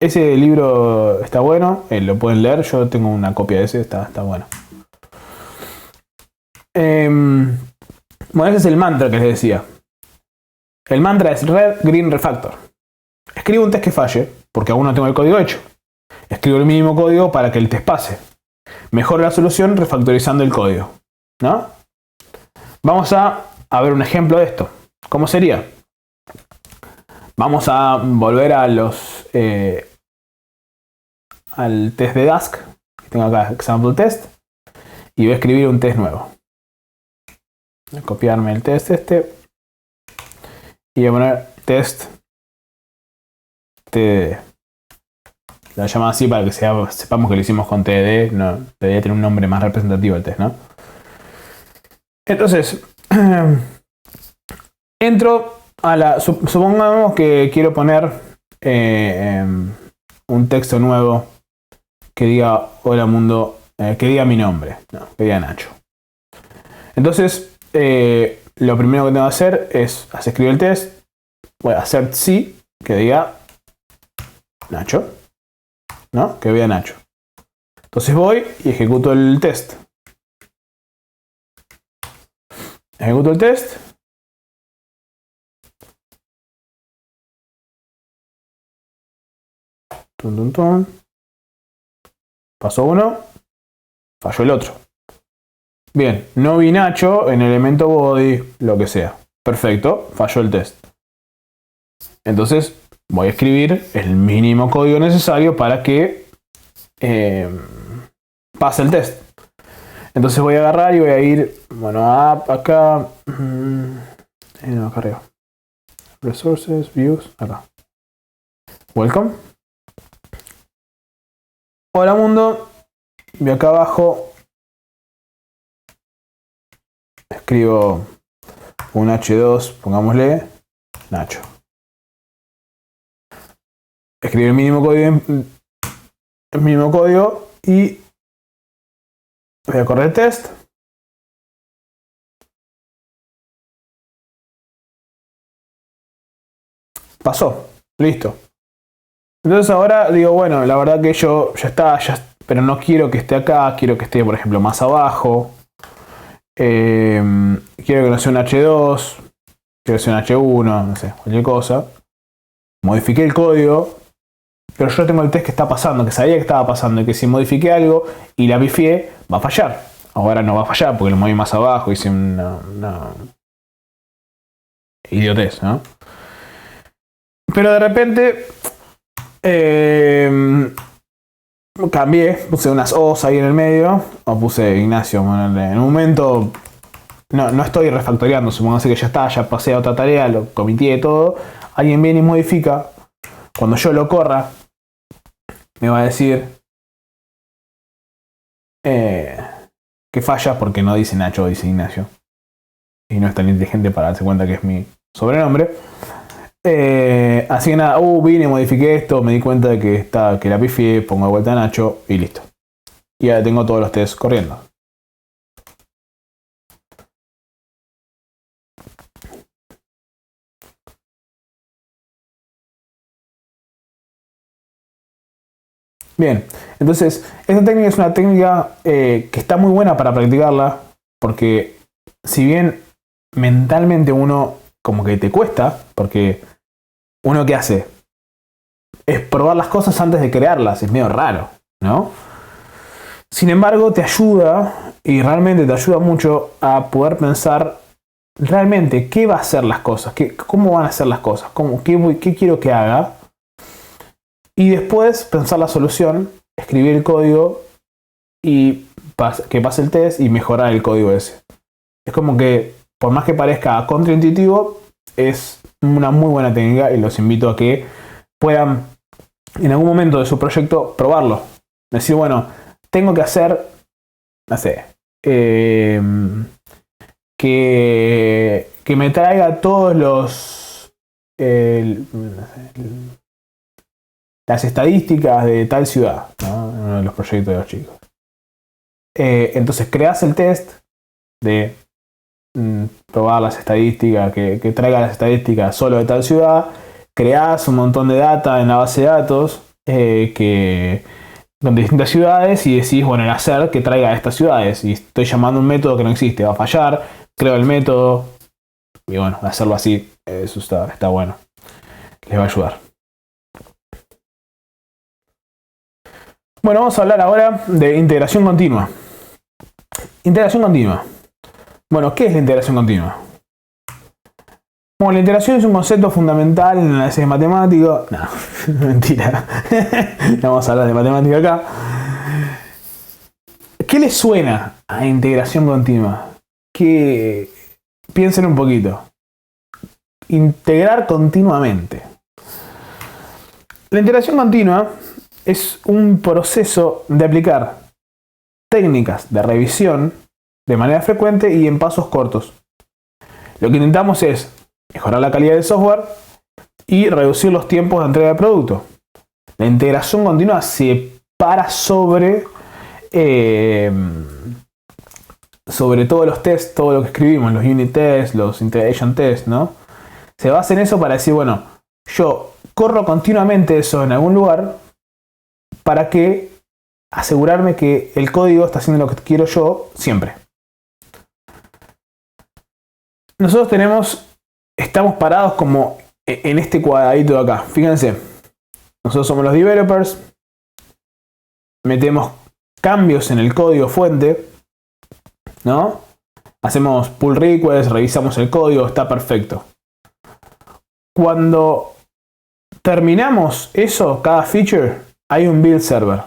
ese libro está bueno, lo pueden leer, yo tengo una copia de ese, está bueno. Bueno, ese es el mantra que les decía. El mantra es Red, Green, Refactor. Escribo un test que falle, porque aún no tengo el código hecho. Escribo el mínimo código para que el test pase. Mejoro la solución refactorizando el código, ¿no? Vamos a ver un ejemplo de esto. ¿Cómo sería? Vamos a volver a al test de Dask. Tengo acá example test. Y voy a escribir un test nuevo. Voy a copiarme el test y voy a poner test TDD. Lo llamo así para que sepamos que lo hicimos con TDD. No, debería tener un nombre más representativo el test, ¿no? Entonces, entro a la... Supongamos que quiero poner un texto nuevo que diga hola mundo, que diga mi nombre, no, que diga Nacho. Entonces, lo primero que tengo que hacer es escribir el test. Voy a hacer sí, que diga Nacho. ¿No? Que vea Nacho. Entonces voy y ejecuto el test. Ejecuto el test. Tun, tun, tun. Pasó uno. Falló el otro. Bien, no vi Nacho en el elemento body, lo que sea. Perfecto, falló el test. Entonces voy a escribir el mínimo código necesario para que pase el test. Entonces voy a agarrar y voy a ir, bueno, acá, no, acá arriba. Resources, views, acá. Welcome. Hola mundo. Y acá abajo escribo un H2, pongámosle Nacho. Escribo el mínimo código y voy a correr el test. Pasó, listo. Entonces ahora digo, bueno, la verdad que yo ya está, pero no quiero que esté acá, quiero que esté, por ejemplo, más abajo. Quiero que no sea un H2, quiero que sea un H1, no sé, cualquier cosa. Modifiqué el código, pero yo tengo el test que está pasando, que sabía que estaba pasando, y que si modifiqué algo y la pifié, va a fallar. Ahora no va a fallar porque lo moví más abajo, hice una idiotez, ¿no? Pero de repente cambié, puse unas O's ahí en el medio, o puse Ignacio. Bueno, en un momento no estoy refactoreando, supongamos que ya está, ya pasé a otra tarea, lo comité todo. Alguien viene y modifica. Cuando yo lo corra, me va a decir que falla porque no dice Nacho, dice Ignacio. Y no es tan inteligente para darse cuenta que es mi sobrenombre. Así que nada, vine, modifiqué esto, me di cuenta de que la pifié, pongo de vuelta a Nacho y listo. Y ya tengo todos los tests corriendo. Bien, entonces esta técnica es una técnica que está muy buena para practicarla, porque si bien mentalmente uno como que te cuesta, porque uno ¿qué hace? Es probar las cosas antes de crearlas, es medio raro, ¿no? Sin embargo, te ayuda, y realmente te ayuda mucho a poder pensar realmente qué va a hacer las cosas, cómo van a ser las cosas, qué quiero que haga. Y después pensar la solución, escribir el código y que pase el test y mejorar el código ese. Es como que, por más que parezca contraintuitivo, es una muy buena técnica y los invito a que puedan en algún momento de su proyecto probarlo. Decir, bueno, tengo que hacer, no sé, que me traiga todos los... las estadísticas de tal ciudad, ¿no? En uno de los proyectos de los chicos. Entonces creas el test de probar las estadísticas, que traiga las estadísticas solo de tal ciudad. Creas un montón de data en la base de datos con distintas ciudades y decís, bueno, el hacer que traiga a estas ciudades. Y estoy llamando un método que no existe, va a fallar. Creo el método. Y bueno, hacerlo así, eso está bueno. Les va a ayudar. Bueno, vamos a hablar ahora de integración continua. Integración continua. Bueno, ¿qué es la integración continua? Bueno, la integración es un concepto fundamental en el análisis matemático. No, mentira. No vamos a hablar de matemática acá. ¿Qué les suena a integración continua? Que piensen un poquito. Integrar continuamente. La integración continua es un proceso de aplicar técnicas de revisión de manera frecuente y en pasos cortos. Lo que intentamos es mejorar la calidad del software y reducir los tiempos de entrega de producto. La integración continua se para sobre todos los tests, todo lo que escribimos, los unit tests, los integration tests, ¿no? Se basa en eso para decir, bueno, yo corro continuamente eso en algún lugar para que asegurarme que el código está haciendo lo que quiero yo siempre. Nosotros estamos parados como en este cuadradito de acá. Fíjense, nosotros somos los developers, metemos cambios en el código fuente, ¿no? Hacemos pull request, revisamos el código, está perfecto. Cuando terminamos eso, cada feature, hay un build server.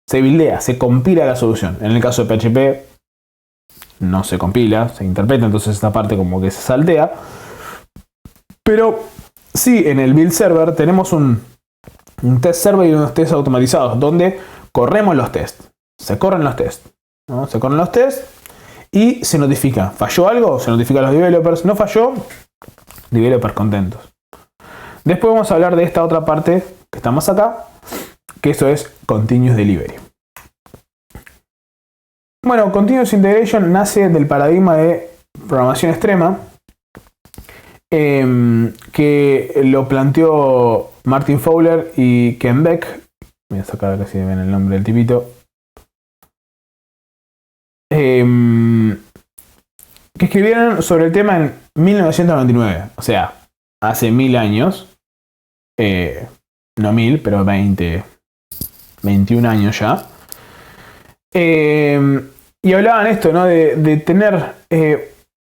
Se buildea, se compila la solución. En el caso de PHP no se compila, se interpreta, entonces esta parte como que se saltea. Pero sí, en el build server tenemos un test server y unos tests automatizados donde corremos los tests. Se corren los tests, ¿no? Se corren los tests y se notifica. ¿Falló algo? Se notifica a los developers. ¿No falló? Developers contentos. Después vamos a hablar de esta otra parte que está más acá, que eso es Continuous Delivery. Bueno, Continuous Integration nace del paradigma de programación extrema, que lo planteó Martin Fowler y Ken Beck. Voy a sacar acá si ven el nombre del tipito. Que escribieron sobre el tema en 1999, o sea, hace 1000 años. No 1000, pero 21 años ya. Y hablaban esto, ¿no? De tener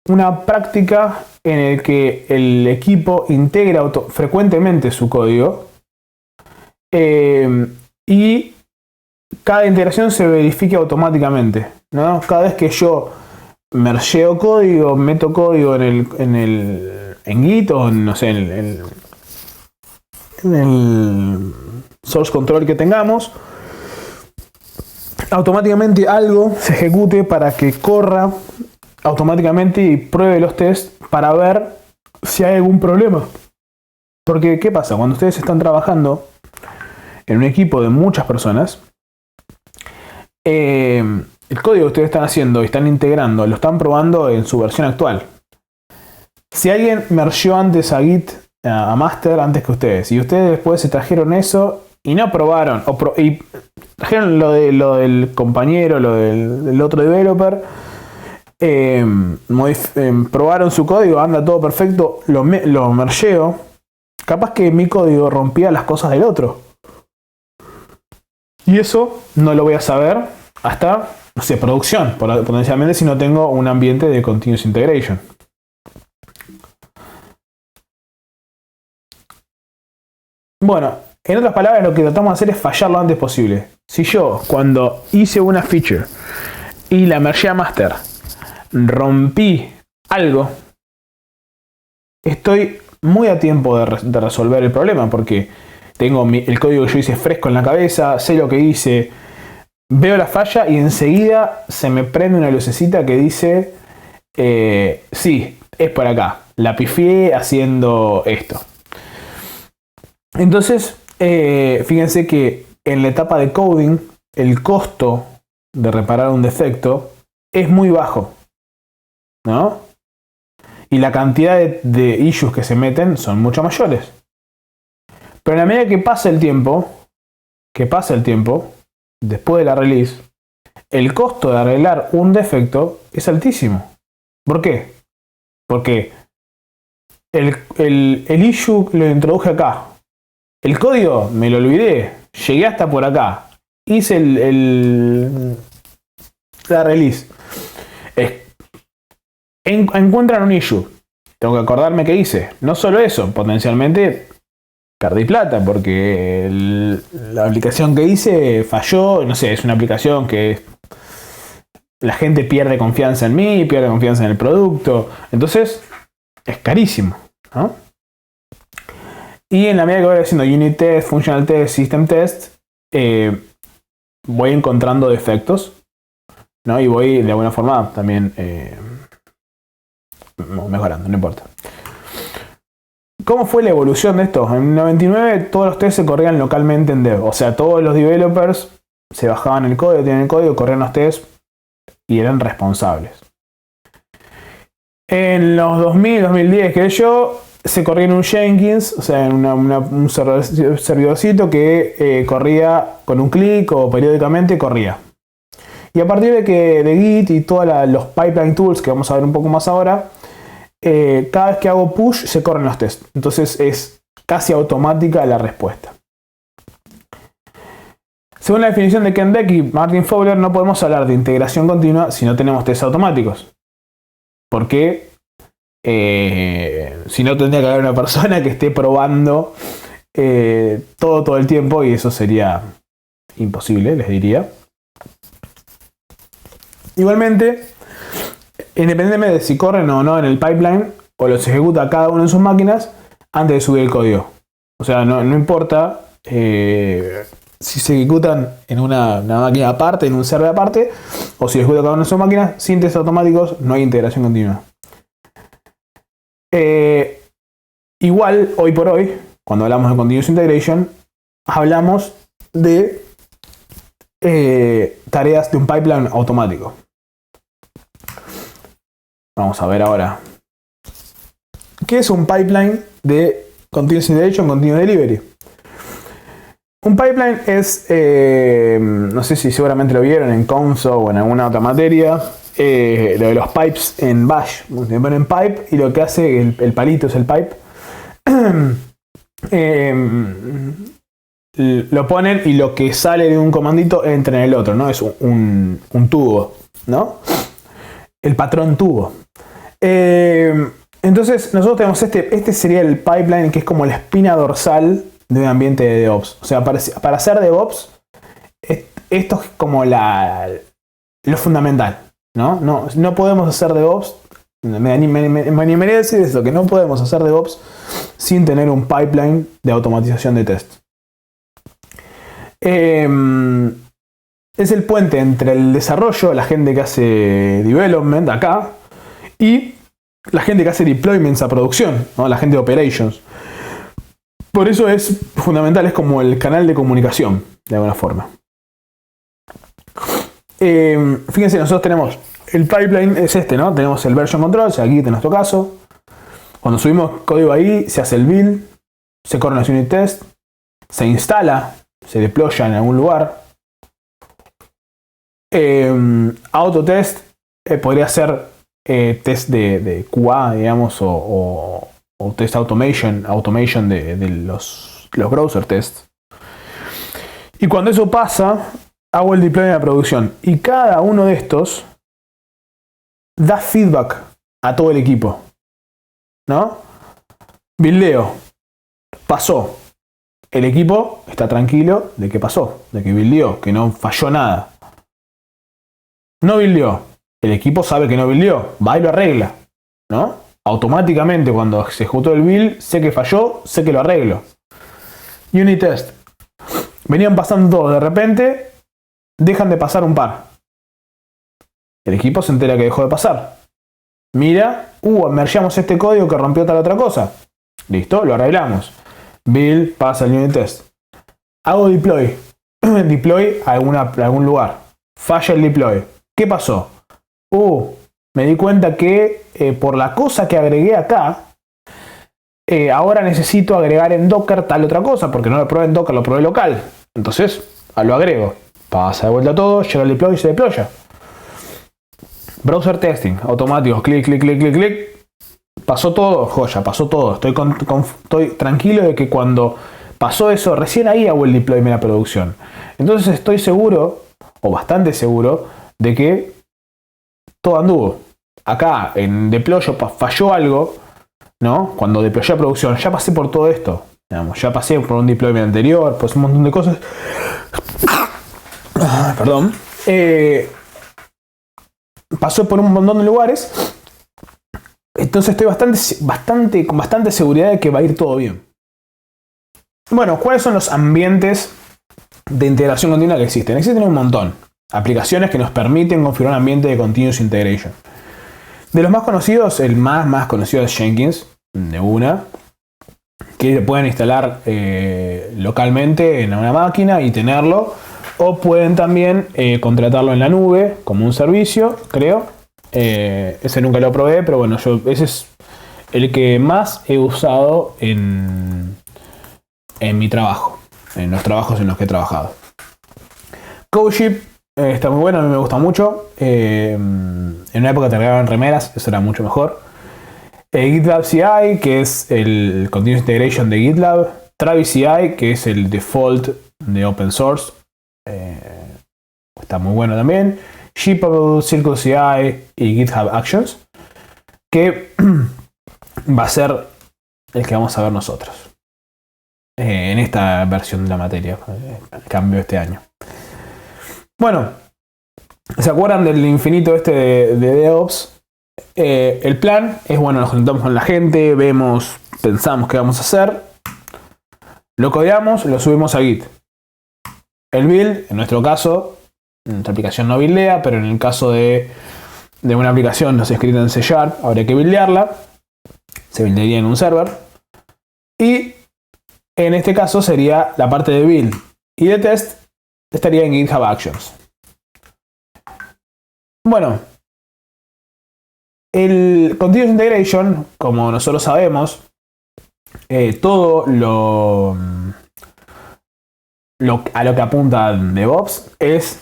una práctica en el que el equipo integra frecuentemente su código y cada integración se verifique automáticamente, ¿no? Cada vez que yo mergeo código, meto código en Git o no sé, en el source control que tengamos, automáticamente algo se ejecute para que corra automáticamente y pruebe los tests para ver si hay algún problema. Porque, ¿qué pasa? Cuando ustedes están trabajando en un equipo de muchas personas, el código que ustedes están haciendo y están integrando, lo están probando en su versión actual. Si alguien mergeó antes a Git, a master, antes que ustedes, y ustedes después se trajeron eso y no probaron, y trajeron lo del compañero, lo del otro developer, probaron su código, anda todo perfecto, lo mergeo, capaz que mi código rompía las cosas del otro. Y eso no lo voy a saber hasta, no sé, producción, potencialmente si no tengo un ambiente de continuous integration. Bueno, en otras palabras, lo que tratamos de hacer es fallar lo antes posible. Si yo, cuando hice una feature y la mergé a master, rompí algo, estoy muy a tiempo de resolver el problema, porque tengo el código que yo hice fresco en la cabeza, sé lo que hice, veo la falla y enseguida se me prende una lucecita que dice sí, es por acá, la pifié haciendo esto. Entonces, fíjense que en la etapa de coding, el costo de reparar un defecto es muy bajo, ¿no? Y la cantidad de issues que se meten son mucho mayores. Pero a medida que pasa el tiempo, después de la release, el costo de arreglar un defecto es altísimo. ¿Por qué? Porque el issue lo introduje acá. El código me lo olvidé, llegué hasta por acá, hice la release. Encuentran un issue, tengo que acordarme qué hice. No solo eso, potencialmente perdí plata porque la aplicación que hice falló, no sé, es una aplicación que la gente pierde confianza en mí, pierde confianza en el producto, entonces es carísimo, ¿no? Y en la medida que voy haciendo unit test, functional test, system test, voy encontrando defectos, ¿no? Y voy de alguna forma también mejorando, no importa. ¿Cómo fue la evolución de esto? En 99 todos los tests se corrían localmente en dev, o sea, todos los developers se bajaban el código, tenían el código, corrían los tests y eran responsables. En los 2000, 2010, que yo, se corría en un Jenkins, o sea, en un servidorcito que corría con un clic o periódicamente corría. Y a partir de Git y todos los pipeline tools que vamos a ver un poco más ahora, cada vez que hago push se corren los tests. Entonces es casi automática la respuesta. Según la definición de Ken Beck y Martin Fowler, no podemos hablar de integración continua si no tenemos tests automáticos. Porque si no, tendría que haber una persona que esté probando todo el tiempo y eso sería imposible, les diría. Igualmente, independientemente de si corren o no en el pipeline o los ejecuta cada uno en sus máquinas antes de subir el código. O sea, no importa si se ejecutan en una máquina aparte, en un server aparte, o si ejecuta cada uno en sus máquinas, sin test automáticos no hay integración continua. Igual, hoy por hoy, cuando hablamos de Continuous Integration, hablamos de tareas de un pipeline automático. Vamos a ver ahora. ¿Qué es un pipeline de Continuous Integration, Continuous Delivery? Un pipeline es, no sé si seguramente lo vieron en Conso o en alguna otra materia, lo de los pipes en Bash. Se ponen pipe y lo que hace, el palito es el pipe, lo ponen y lo que sale de un comandito entra en el otro, ¿no? Es un tubo, ¿no? El patrón tubo. Entonces nosotros tenemos este sería el pipeline que es como la espina dorsal de un ambiente de DevOps. O sea, para hacer DevOps, esto es como lo fundamental, ¿no? No podemos hacer DevOps. Me animaría a decir eso, que no podemos hacer DevOps sin tener un pipeline de automatización de test. Es el puente entre el desarrollo, la gente que hace development acá, y la gente que hace deployments a producción, ¿no? La gente de operations. Por eso es fundamental, es como el canal de comunicación, de alguna forma. Fíjense, nosotros tenemos el pipeline, es este, ¿no? Tenemos el version control, o sea, aquí en nuestro caso. Cuando subimos código ahí, se hace el build, se corren los unit tests, se instala, se deploya en algún lugar. Autotest podría ser test de QA, digamos, o test automation de los browser tests. Y cuando eso pasa, hago el deployment a producción. Y cada uno de estos da feedback a todo el equipo, ¿no? Buildeo. Pasó. El equipo está tranquilo de que pasó, de que buildeó, que no falló nada. No buildeó. El equipo sabe que no buildeó. Va y lo arregla, ¿no? Automáticamente cuando se ejecutó el build, sé que falló, sé que lo arreglo. Unit test. Venían pasando todos, de repente dejan de pasar un par. El equipo se entera que dejó de pasar. Mira, mergeamos este código que rompió tal otra cosa. Listo, lo arreglamos. Build, pasa el unit test. Hago deploy. Deploy a algún lugar. Falla el deploy. ¿Qué pasó? Me di cuenta que por la cosa que agregué acá, ahora necesito agregar en Docker tal otra cosa, porque no lo probé en Docker, lo probé local. Entonces, lo agrego. Pasa de vuelta todo, llega el deploy y se deploya. Browser testing, automático, clic, clic, clic, clic, clic. Pasó todo, joya, pasó todo. Estoy tranquilo de que cuando pasó eso, recién ahí hago el deployment a producción. Entonces estoy seguro, o bastante seguro, de que todo anduvo. Acá en deploy falló algo, ¿no? Cuando deployé a producción, ya pasé por todo esto. Digamos, ya pasé por un deployment anterior, pues un montón de cosas. Perdón. Pasó por un montón de lugares. Entonces estoy con bastante seguridad de que va a ir todo bien. Bueno, ¿cuáles son los ambientes de integración continua que existen? Existen un montón. Aplicaciones que nos permiten configurar un ambiente de continuous integration. De los más conocidos, el más conocido es Jenkins, de una, que pueden instalar localmente en una máquina y tenerlo, o pueden también contratarlo en la nube como un servicio, creo. Ese nunca lo probé, pero bueno, ese es el que más he usado en mi trabajo, en los trabajos en los que he trabajado. CodeShip está muy bueno, a mí me gusta mucho. En una época te regalaban remeras, eso era mucho mejor. GitLab CI, que es el Continuous Integration de GitLab. Travis CI, que es el default de open source. Está muy bueno también. Shippable, Circle CI y GitHub Actions, que va a ser el que vamos a ver nosotros en esta versión de la materia, el cambio este año. Bueno, ¿se acuerdan del infinito este de DevOps? El plan es, bueno, nos juntamos con la gente, pensamos qué vamos a hacer, lo codeamos, lo subimos a Git. El build, en nuestro caso, nuestra aplicación no buildea, pero en el caso de una aplicación no se escrita en C#, habría que buildearla. Se buildearía en un server. Y en este caso sería la parte de build y de test estaría en GitHub Actions. Bueno, el Continuous Integration, como nosotros sabemos, todo a lo que apunta DevOps es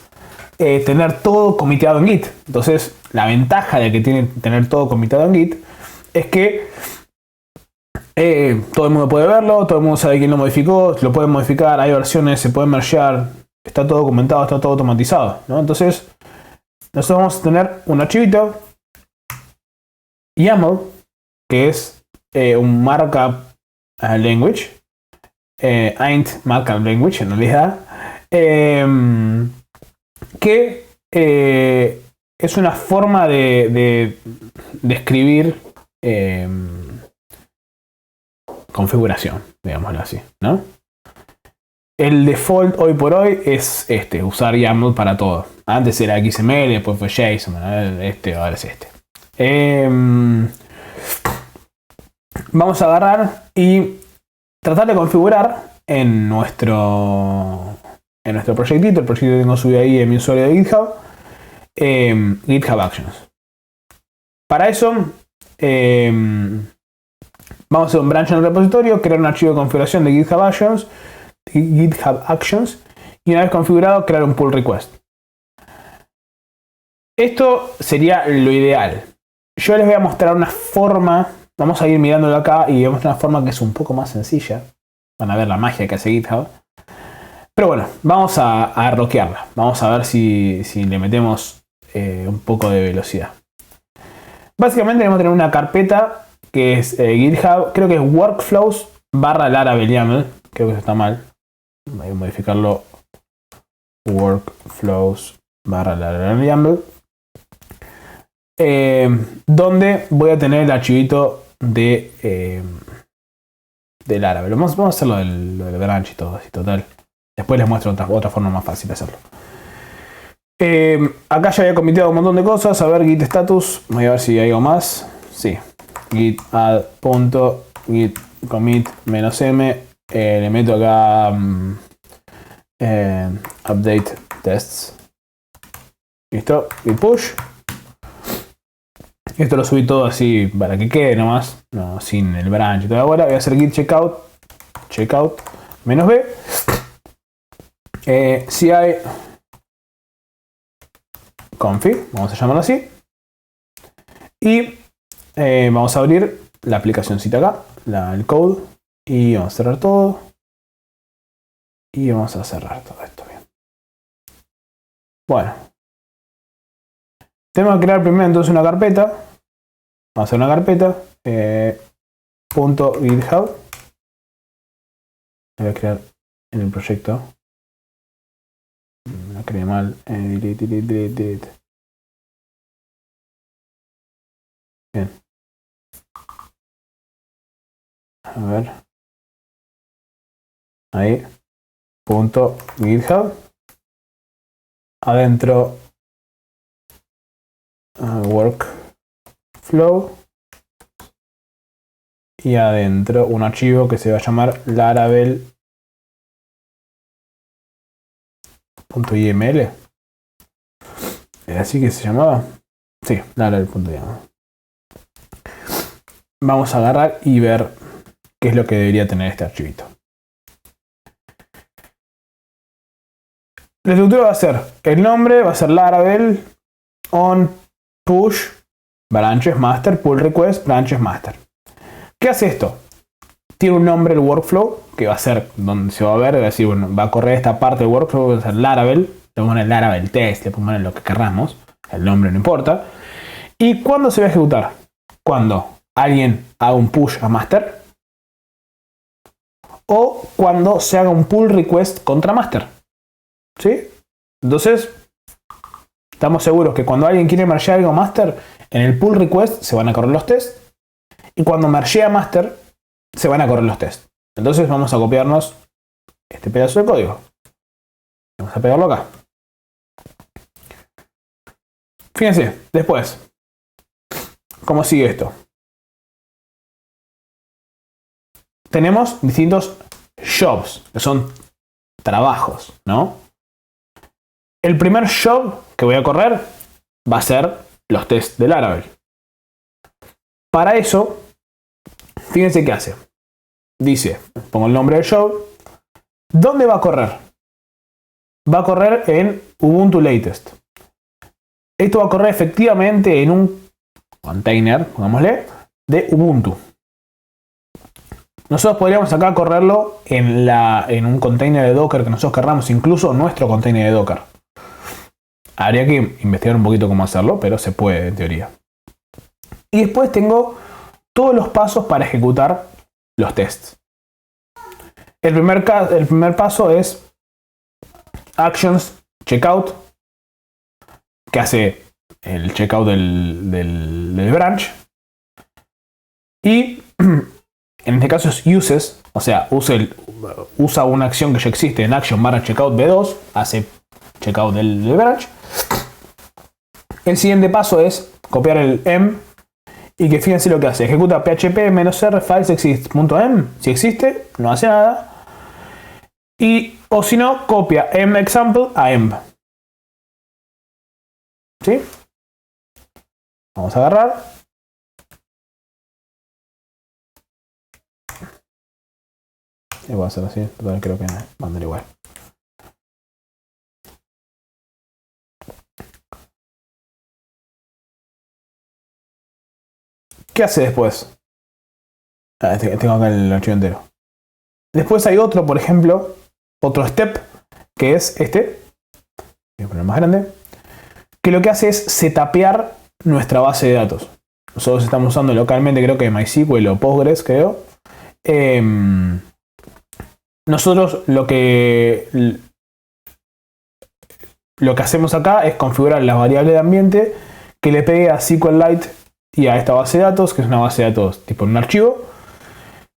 tener todo comiteado en Git. Entonces, la ventaja de que tiene tener todo comiteado en Git es que todo el mundo puede verlo, todo el mundo sabe quién lo modificó, lo pueden modificar, hay versiones, se pueden mergear, está todo documentado, está todo automatizado, ¿no? Entonces, nosotros vamos a tener un archivito YAML, que es un markup language, ain't markup language en realidad, que es una forma de escribir configuración, digámoslo así, ¿no? El default hoy por hoy es usar YAML para todo. Antes era XML, después fue JSON, ahora es este. Vamos a agarrar y tratar de configurar en nuestro proyectito. El proyecto que tengo subido ahí en mi usuario de GitHub. GitHub Actions. Para eso vamos a hacer un branch en el repositorio, crear un archivo de configuración de GitHub Actions y una vez configurado crear un pull request. Esto sería lo ideal. Yo les voy a mostrar una forma, vamos a ir mirándolo acá y voy a mostrar una forma que es un poco más sencilla. Van a ver la magia que hace GitHub. Pero bueno, vamos a rockearla. Vamos a ver si le metemos un poco de velocidad. Básicamente tenemos que tener una carpeta que es GitHub, creo que es workflows /Laravel YAML. Creo que eso está mal. Voy a modificarlo. Workflows /Laravel YAML. Donde voy a tener el archivito de Laravel. Vamos a hacerlo del branch y todo así, total. Después les muestro otra forma más fácil de hacerlo. Acá ya había comitido un montón de cosas. A ver, git status. Voy a ver si hay algo más. Sí. Git add.git commit -m. Le meto acá update tests. Listo. Git push. Esto lo subí todo así para que quede nomás. No, sin el branch y toda la bola. Voy a hacer git checkout. Checkout -b. Si hay config, vamos a llamarlo así. Y vamos a abrir la aplicacióncita acá, el code. Y vamos a cerrar todo. Y vamos a cerrar todo esto bien. Bueno. Tenemos que crear primero entonces una carpeta. Vamos a hacer una carpeta. .github. La voy a crear en el proyecto. La creé mal. Delete. Bien. A ver. Ahí. .github. Adentro. Workflow. Y adentro un archivo que se va a llamar laravel.yml. ¿Es así que se llamaba? Sí, laravel.yml. Vamos a agarrar y ver qué es lo que debería tener este archivito. La estructura va a ser, el nombre va a ser Laravel on push branches master pull request branches master. ¿Qué hace esto? Tiene un nombre el workflow que va a ser donde se va a ver, va a decir, bueno, va a correr esta parte del workflow, va a ser Laravel, le podemos poner Laravel test, le podemos poner lo que querramos, el nombre no importa. ¿Y cuándo se va a ejecutar? Cuando alguien haga un push a master o cuando se haga un pull request contra master. ¿Sí? Entonces, estamos seguros que cuando alguien quiere mergear algo a master, en el pull request se van a correr los tests. Y cuando mergea master, se van a correr los tests. Entonces vamos a copiarnos este pedazo de código. Vamos a pegarlo acá. Fíjense, después, ¿cómo sigue esto? Tenemos distintos jobs, que son trabajos, ¿no? El primer job que voy a correr va a ser los tests de Laravel. Para eso, fíjense qué hace. Dice, pongo el nombre del job. ¿Dónde va a correr? Va a correr en Ubuntu Latest. Esto va a correr efectivamente en un container, pongámosle, de Ubuntu. Nosotros podríamos acá correrlo en un container de Docker que nosotros querramos, incluso nuestro container de Docker. Habría que investigar un poquito cómo hacerlo, pero se puede en teoría. Y después tengo todos los pasos para ejecutar los tests. El primer paso es actions checkout. que hace el checkout del branch. Y en este caso es uses, o sea, usa una acción que ya existe en action barra checkout B2, hace checkout del branch. El siguiente paso es copiar el M y que fíjense lo que hace. Ejecuta php-r files exist.m. Si existe, no hace nada. Y, o si no, copia m-example a emp. ¿Sí? Vamos a agarrar. Y voy a hacer así. Creo que va a andar igual. ¿Qué hace después? Tengo acá el archivo entero. Después hay otro, por ejemplo, otro step, que es este. Voy a poner más grande. Que lo que hace es setapear nuestra base de datos. Nosotros estamos usando localmente, creo que MySQL o Postgres, creo. Nosotros lo que hacemos acá es configurar la variable de ambiente que le pegue a SQLite y a esta base de datos, que es una base de datos tipo un archivo,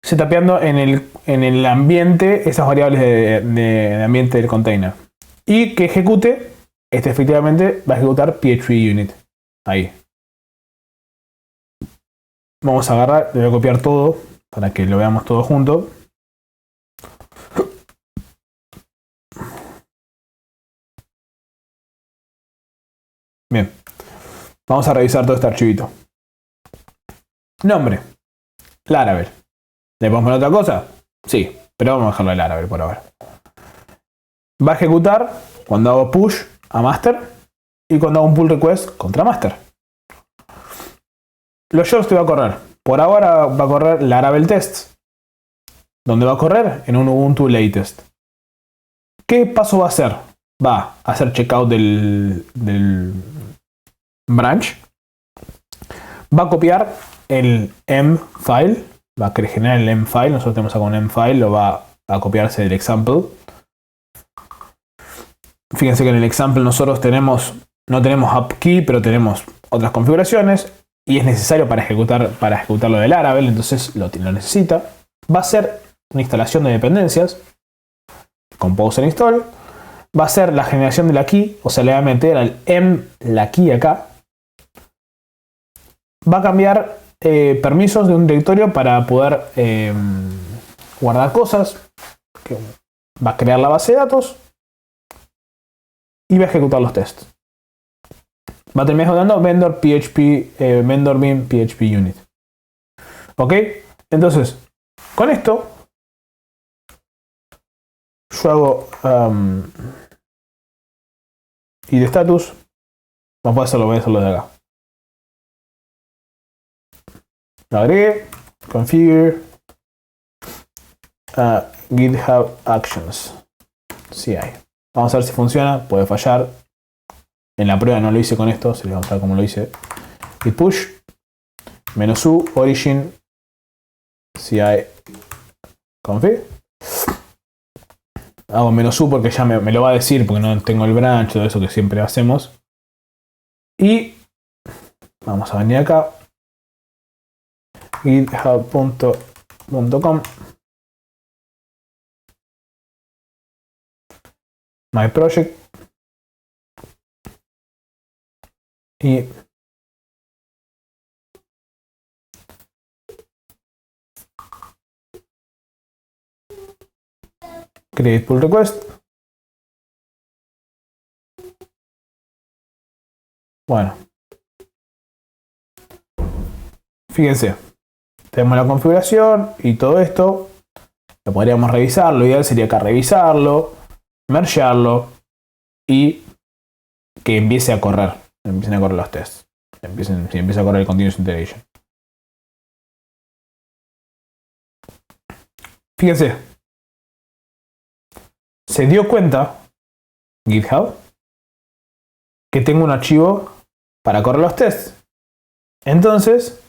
setapeando en el ambiente esas variables de ambiente del container. Y que ejecute, efectivamente va a ejecutar PHP unit. Ahí. Vamos a agarrar, le voy a copiar todo para que lo veamos todo junto. Bien. Vamos a revisar todo este archivito. Nombre. Laravel. ¿Le podemos poner otra cosa? Sí, pero vamos a dejarlo de Laravel por ahora. Va a ejecutar cuando hago push a master y cuando hago un pull request contra master. Los jobs que va a correr. Por ahora va a correr Laravel tests. ¿Dónde va a correr? En un Ubuntu latest. ¿Qué paso va a hacer? Va a hacer checkout del branch. Va a copiar el M file. Va a generar el M file. Nosotros tenemos acá un M file. Lo va a copiarse del example. Fíjense que en el example nosotros no tenemos app key, pero tenemos otras configuraciones. Y es necesario para ejecutarlo de Laravel. Entonces lo necesita. Va a hacer una instalación de dependencias. Compose and install. Va a hacer la generación de la key. O sea, le va a meter al M la key acá. Va a cambiar permisos de un directorio para poder guardar cosas. Va a crear la base de datos. Y va a ejecutar los tests. Va a terminar ejecutando vendor bin PHP unit. ¿Ok? Entonces, con esto, yo hago y de status. Voy a hacerlo de acá. Lo agregué. Configure. GitHub Actions. Sí hay. Vamos a ver si funciona. Puede fallar. En la prueba no lo hice con esto. Se les va a mostrar cómo lo hice. Git push. -u. Origin. CI. Config. Hago -u porque ya me lo va a decir. Porque no tengo el branch. Todo eso que siempre hacemos. Y vamos a venir acá. github.com. My project. Y create pull request. Bueno, fíjense, tenemos la configuración y todo esto. Lo podríamos revisar. Lo ideal sería acá revisarlo, mergearlo y que empiece a correr. Empiecen a correr los tests. Empieza a correr el continuous integration. Fíjense. Se dio cuenta GitHub que tengo un archivo para correr los tests. Entonces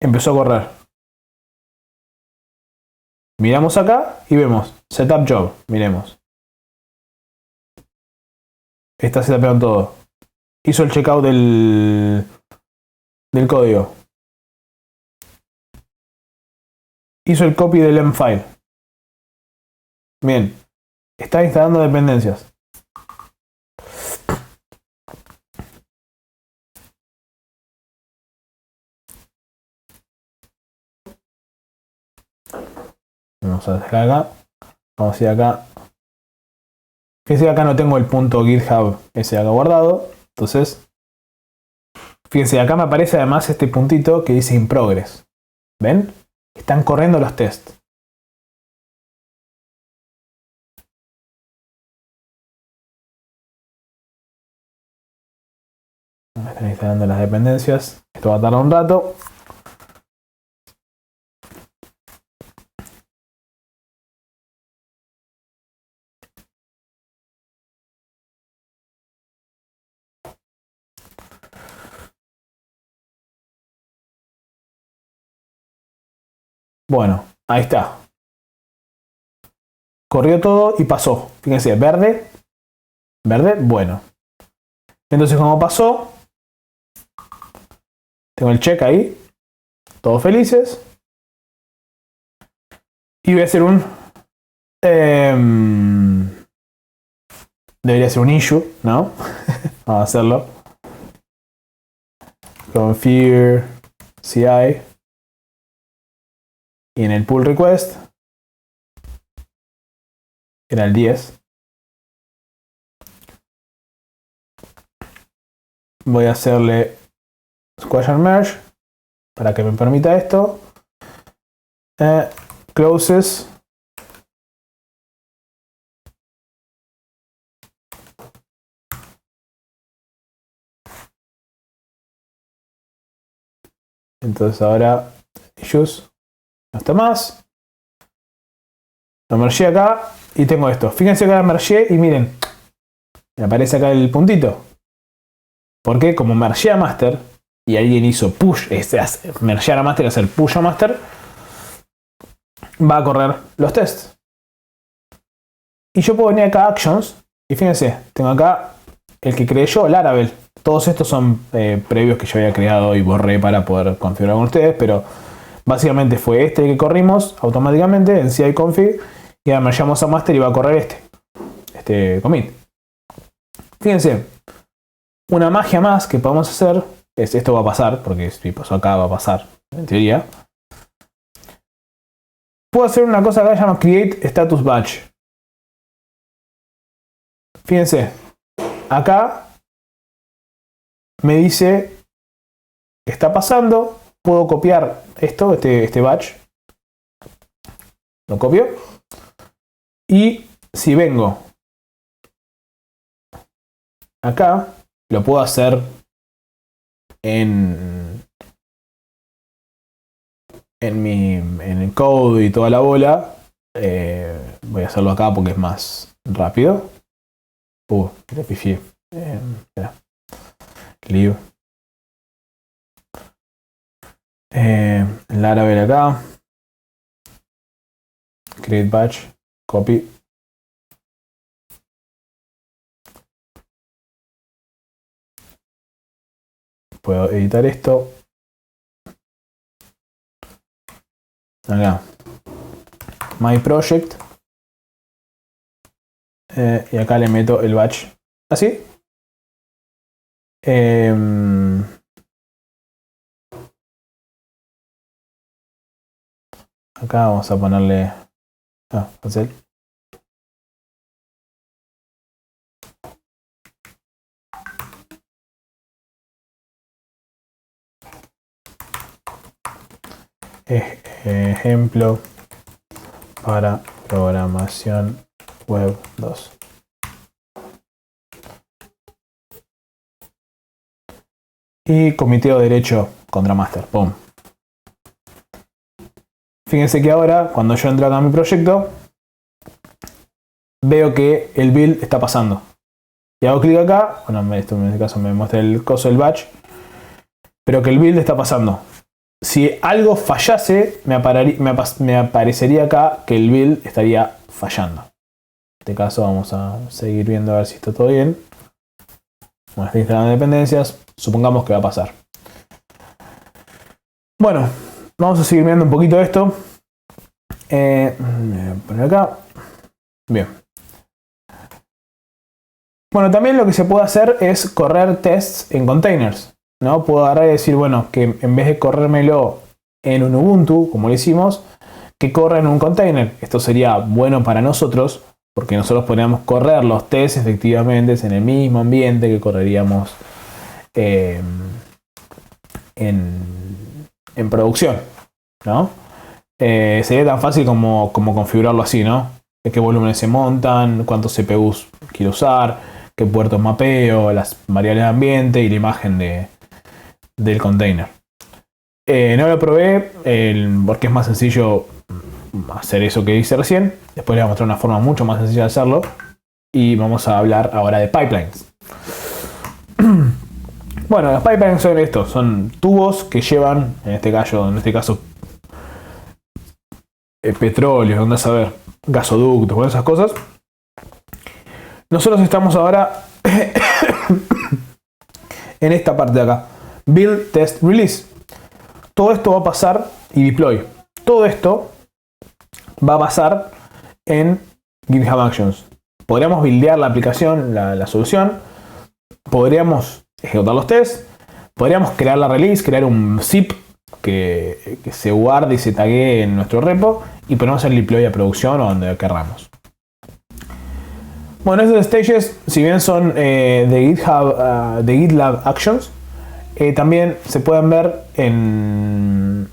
empezó a correr. Miramos acá y vemos Setup Job. Miremos. Está setupeando todo. Hizo el checkout del código. Hizo el copy del M-file. Bien. Está instalando dependencias. Vamos a dejar acá. Vamos a ir acá. Fíjense que acá no tengo el punto GitHub ese acá guardado. Entonces, fíjense, acá me aparece además este puntito que dice in progress. ¿Ven? Están corriendo los tests. Me están instalando las dependencias. Esto va a tardar un rato. Bueno, ahí está. Corrió todo y pasó. Fíjense, verde. Verde, bueno. Entonces, como pasó, tengo el check ahí. Todos felices. Y voy a hacer un... debería ser un issue, ¿no? Vamos a hacerlo. Configure CI. Y en el pull request, era el 10, voy a hacerle squash and merge para que me permita esto. Closes. Entonces ahora issues no está más. Lo mergeé acá y tengo esto. Fíjense que ahora mergeé y miren, me aparece acá el puntito. Porque como mergeé a master y alguien hizo push, mergear a master y hacer push a master, va a correr los tests. Y yo puedo venir acá a actions y fíjense, tengo acá el que creé yo, Laravel. Todos estos son previos que yo había creado y borré para poder configurar con ustedes, pero básicamente fue este que corrimos automáticamente en CI config y ahora mergeamos a master y va a correr este commit. Fíjense, una magia más que podemos hacer es, esto va a pasar, porque si pasó acá va a pasar, en teoría. Puedo hacer una cosa acá que se llama create status batch. Fíjense, acá me dice que está pasando. Puedo copiar esto, este batch. Lo copio. Y si vengo acá, lo puedo hacer en el code y toda la bola. Voy a hacerlo acá porque es más rápido. Le pifié. Espera. Leave. Laravel acá. Create batch. Copy. Puedo editar esto. Acá. My project. Y acá le meto el batch. Así. Acá vamos a ponerle. Cancel. Ejemplo para programación web 2. Y comiteo derecho contra master. Pum. Fíjense que ahora, cuando yo entro acá a mi proyecto, veo que el build está pasando. Y hago clic acá. Bueno, esto en este caso me muestra el coso del batch. Pero que el build está pasando. Si algo fallase, me aparecería acá que el build estaría fallando. En este caso vamos a seguir viendo a ver si está todo bien. Bueno, está instalando dependencias. Supongamos que va a pasar. Bueno, vamos a seguir mirando un poquito esto. Por acá. Bien. Bueno, también lo que se puede hacer es correr tests en containers, ¿no? Puedo agarrar y decir, bueno, que en vez de corrérmelo en un Ubuntu, como lo hicimos, que corra en un container. Esto sería bueno para nosotros, porque nosotros podríamos correr los tests efectivamente en el mismo ambiente que correríamos en producción, ¿no? Sería tan fácil como configurarlo así, ¿no? De qué volúmenes se montan, cuántos CPUs quiero usar, qué puertos mapeo, las variables de ambiente y la imagen del container. No lo probé porque es más sencillo hacer eso que hice recién. Después les voy a mostrar una forma mucho más sencilla de hacerlo. Y vamos a hablar ahora de pipelines. Bueno, los pipelines son estos, son tubos que llevan, en este caso petróleo, andás a ver, gasoductos, bueno, esas cosas. Nosotros estamos ahora en esta parte de acá. Build, test, release. Todo esto va a pasar y deploy. Todo esto va a pasar en GitHub Actions. Podríamos buildear la aplicación, la solución. Podríamos ejecutar los tests. Podríamos crear la release, crear un zip que se guarde y se taguee en nuestro repo y ponemos el deploy a producción o donde querramos. Bueno, estos stages, si bien son de GitLab Actions, también se pueden ver en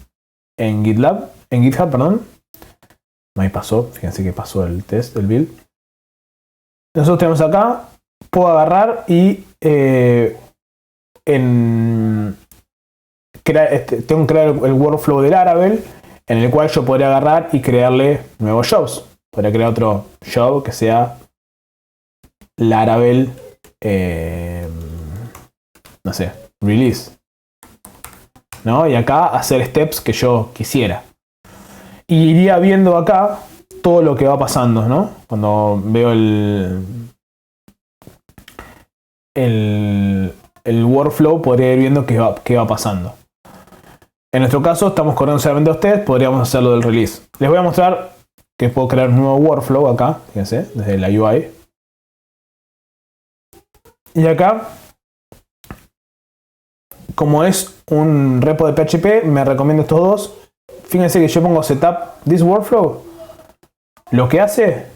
GitHub, perdón. Ahí pasó, fíjense que pasó el test, el build. Nosotros tenemos acá, puedo agarrar y tengo que crear el workflow de Laravel, en el cual yo podría agarrar y crearle nuevos jobs. Podría crear otro job que sea Laravel, no sé, release, ¿no? Y acá hacer steps que yo quisiera. Y iría viendo acá todo lo que va pasando, ¿no? Cuando veo el workflow, podría ir viendo qué va pasando. En nuestro caso, estamos corriendo solamente los tests, podríamos hacerlo del release. Les voy a mostrar que puedo crear un nuevo workflow acá, fíjense, desde la UI. Y acá, como es un repo de PHP, me recomiendo estos dos. Fíjense que yo pongo setup this workflow. Lo que hace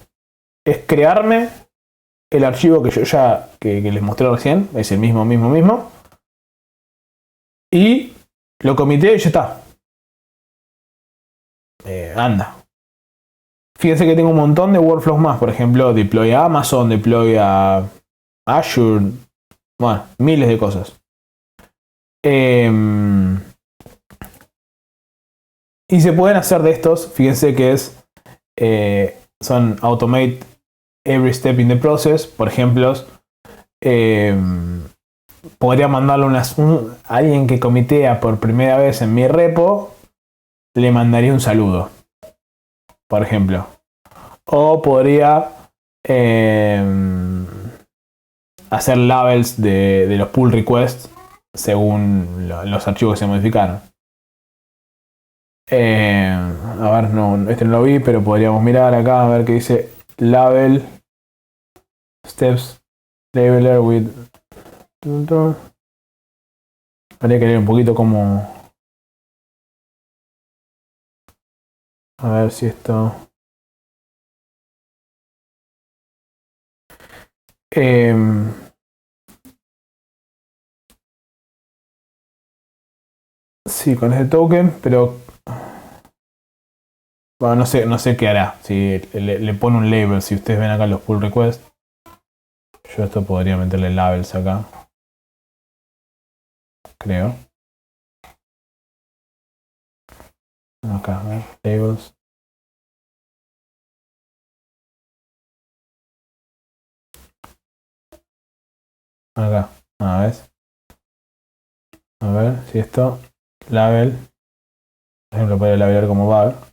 es crearme el archivo que yo ya que les mostré recién. Es el mismo. Y lo comité y ya está. Anda. Fíjense que tengo un montón de workflows más. Por ejemplo, deploy a Amazon, deploy a Azure. Bueno, miles de cosas. Y se pueden hacer de estos. Fíjense que son automate every step in the process. Por ejemplo, podría mandarle a alguien que comitea por primera vez en mi repo. Le mandaría un saludo, por ejemplo. O podría hacer labels de los pull requests según los archivos que se modificaron. A ver, no, este no lo vi, pero podríamos mirar acá a ver qué dice label steps labeler with. Habría que leer un poquito como. A ver si esto. Sí, con ese token, pero. Bueno, no sé qué hará. Si le pone un label, si ustedes ven acá los pull requests. Yo esto podría meterle labels acá. Creo. Acá, a ver, labels. Acá, a ver. A ver si esto. Label. Por ejemplo, podría labelar como var.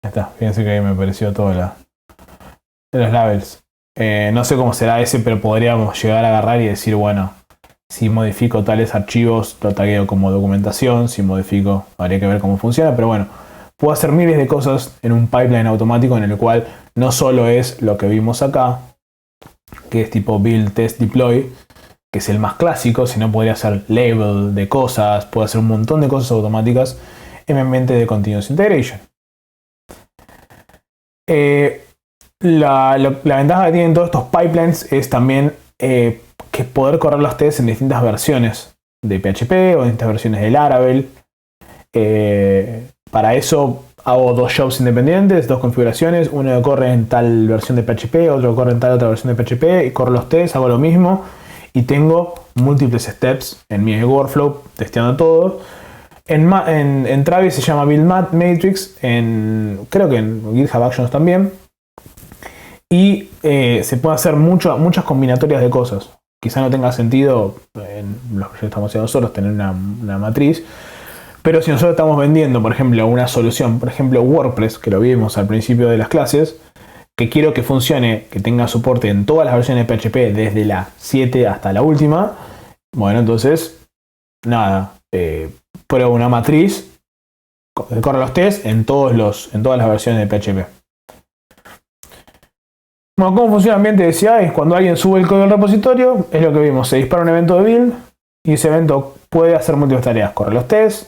Ahí está, fíjense que ahí me apareció todo de los labels. No sé cómo será ese, pero podríamos llegar a agarrar y decir, bueno, si modifico tales archivos, lo tagueo como documentación. Si modifico, habría que ver cómo funciona, pero bueno, puedo hacer miles de cosas en un pipeline automático en el cual no solo es lo que vimos acá, que es tipo build, test, deploy, que es el más clásico, sino podría hacer label de cosas, puedo hacer un montón de cosas automáticas en mi ambiente de continuous integration. La ventaja que tienen todos estos pipelines es también que poder correr los tests en distintas versiones de PHP o en distintas versiones de Laravel. Para eso hago dos jobs independientes, dos configuraciones, uno que corre en tal versión de PHP, otro que corre en tal otra versión de PHP, y corro los tests, hago lo mismo y tengo múltiples steps en mi workflow testeando todo. En Travis se llama Build Matrix, creo que en GitHub Actions también. Y se puede hacer muchas combinatorias de cosas. Quizá no tenga sentido en los proyectos que estamos haciendo nosotros tener una matriz. Pero si nosotros estamos vendiendo, por ejemplo, una solución, por ejemplo WordPress, que lo vimos al principio de las clases, que quiero que funcione, que tenga soporte en todas las versiones de PHP, desde la 7 hasta la última, bueno, entonces, nada, pruebo una matriz, corro los tests en todas las versiones de PHP. Bueno, ¿cómo funciona el ambiente de CI? Cuando alguien sube el código del repositorio, es lo que vimos, se dispara un evento de build y ese evento puede hacer múltiples tareas, correr los tests,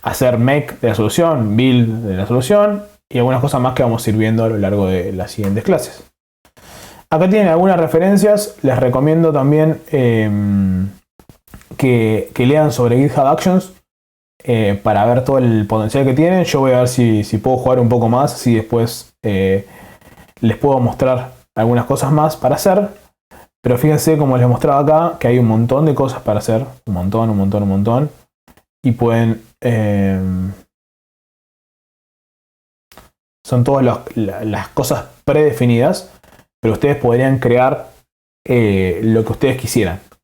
hacer make de la solución, build de la solución y algunas cosas más que vamos a ir viendo a lo largo de las siguientes clases. Acá tienen algunas referencias, les recomiendo también que lean sobre GitHub Actions para ver todo el potencial que tienen. Yo voy a ver si puedo jugar un poco más, si después les puedo mostrar algunas cosas más para hacer. Pero fíjense, como les mostraba acá, que hay un montón de cosas para hacer. Un montón. Y pueden... son todas las cosas predefinidas, pero ustedes podrían crear lo que ustedes quisieran.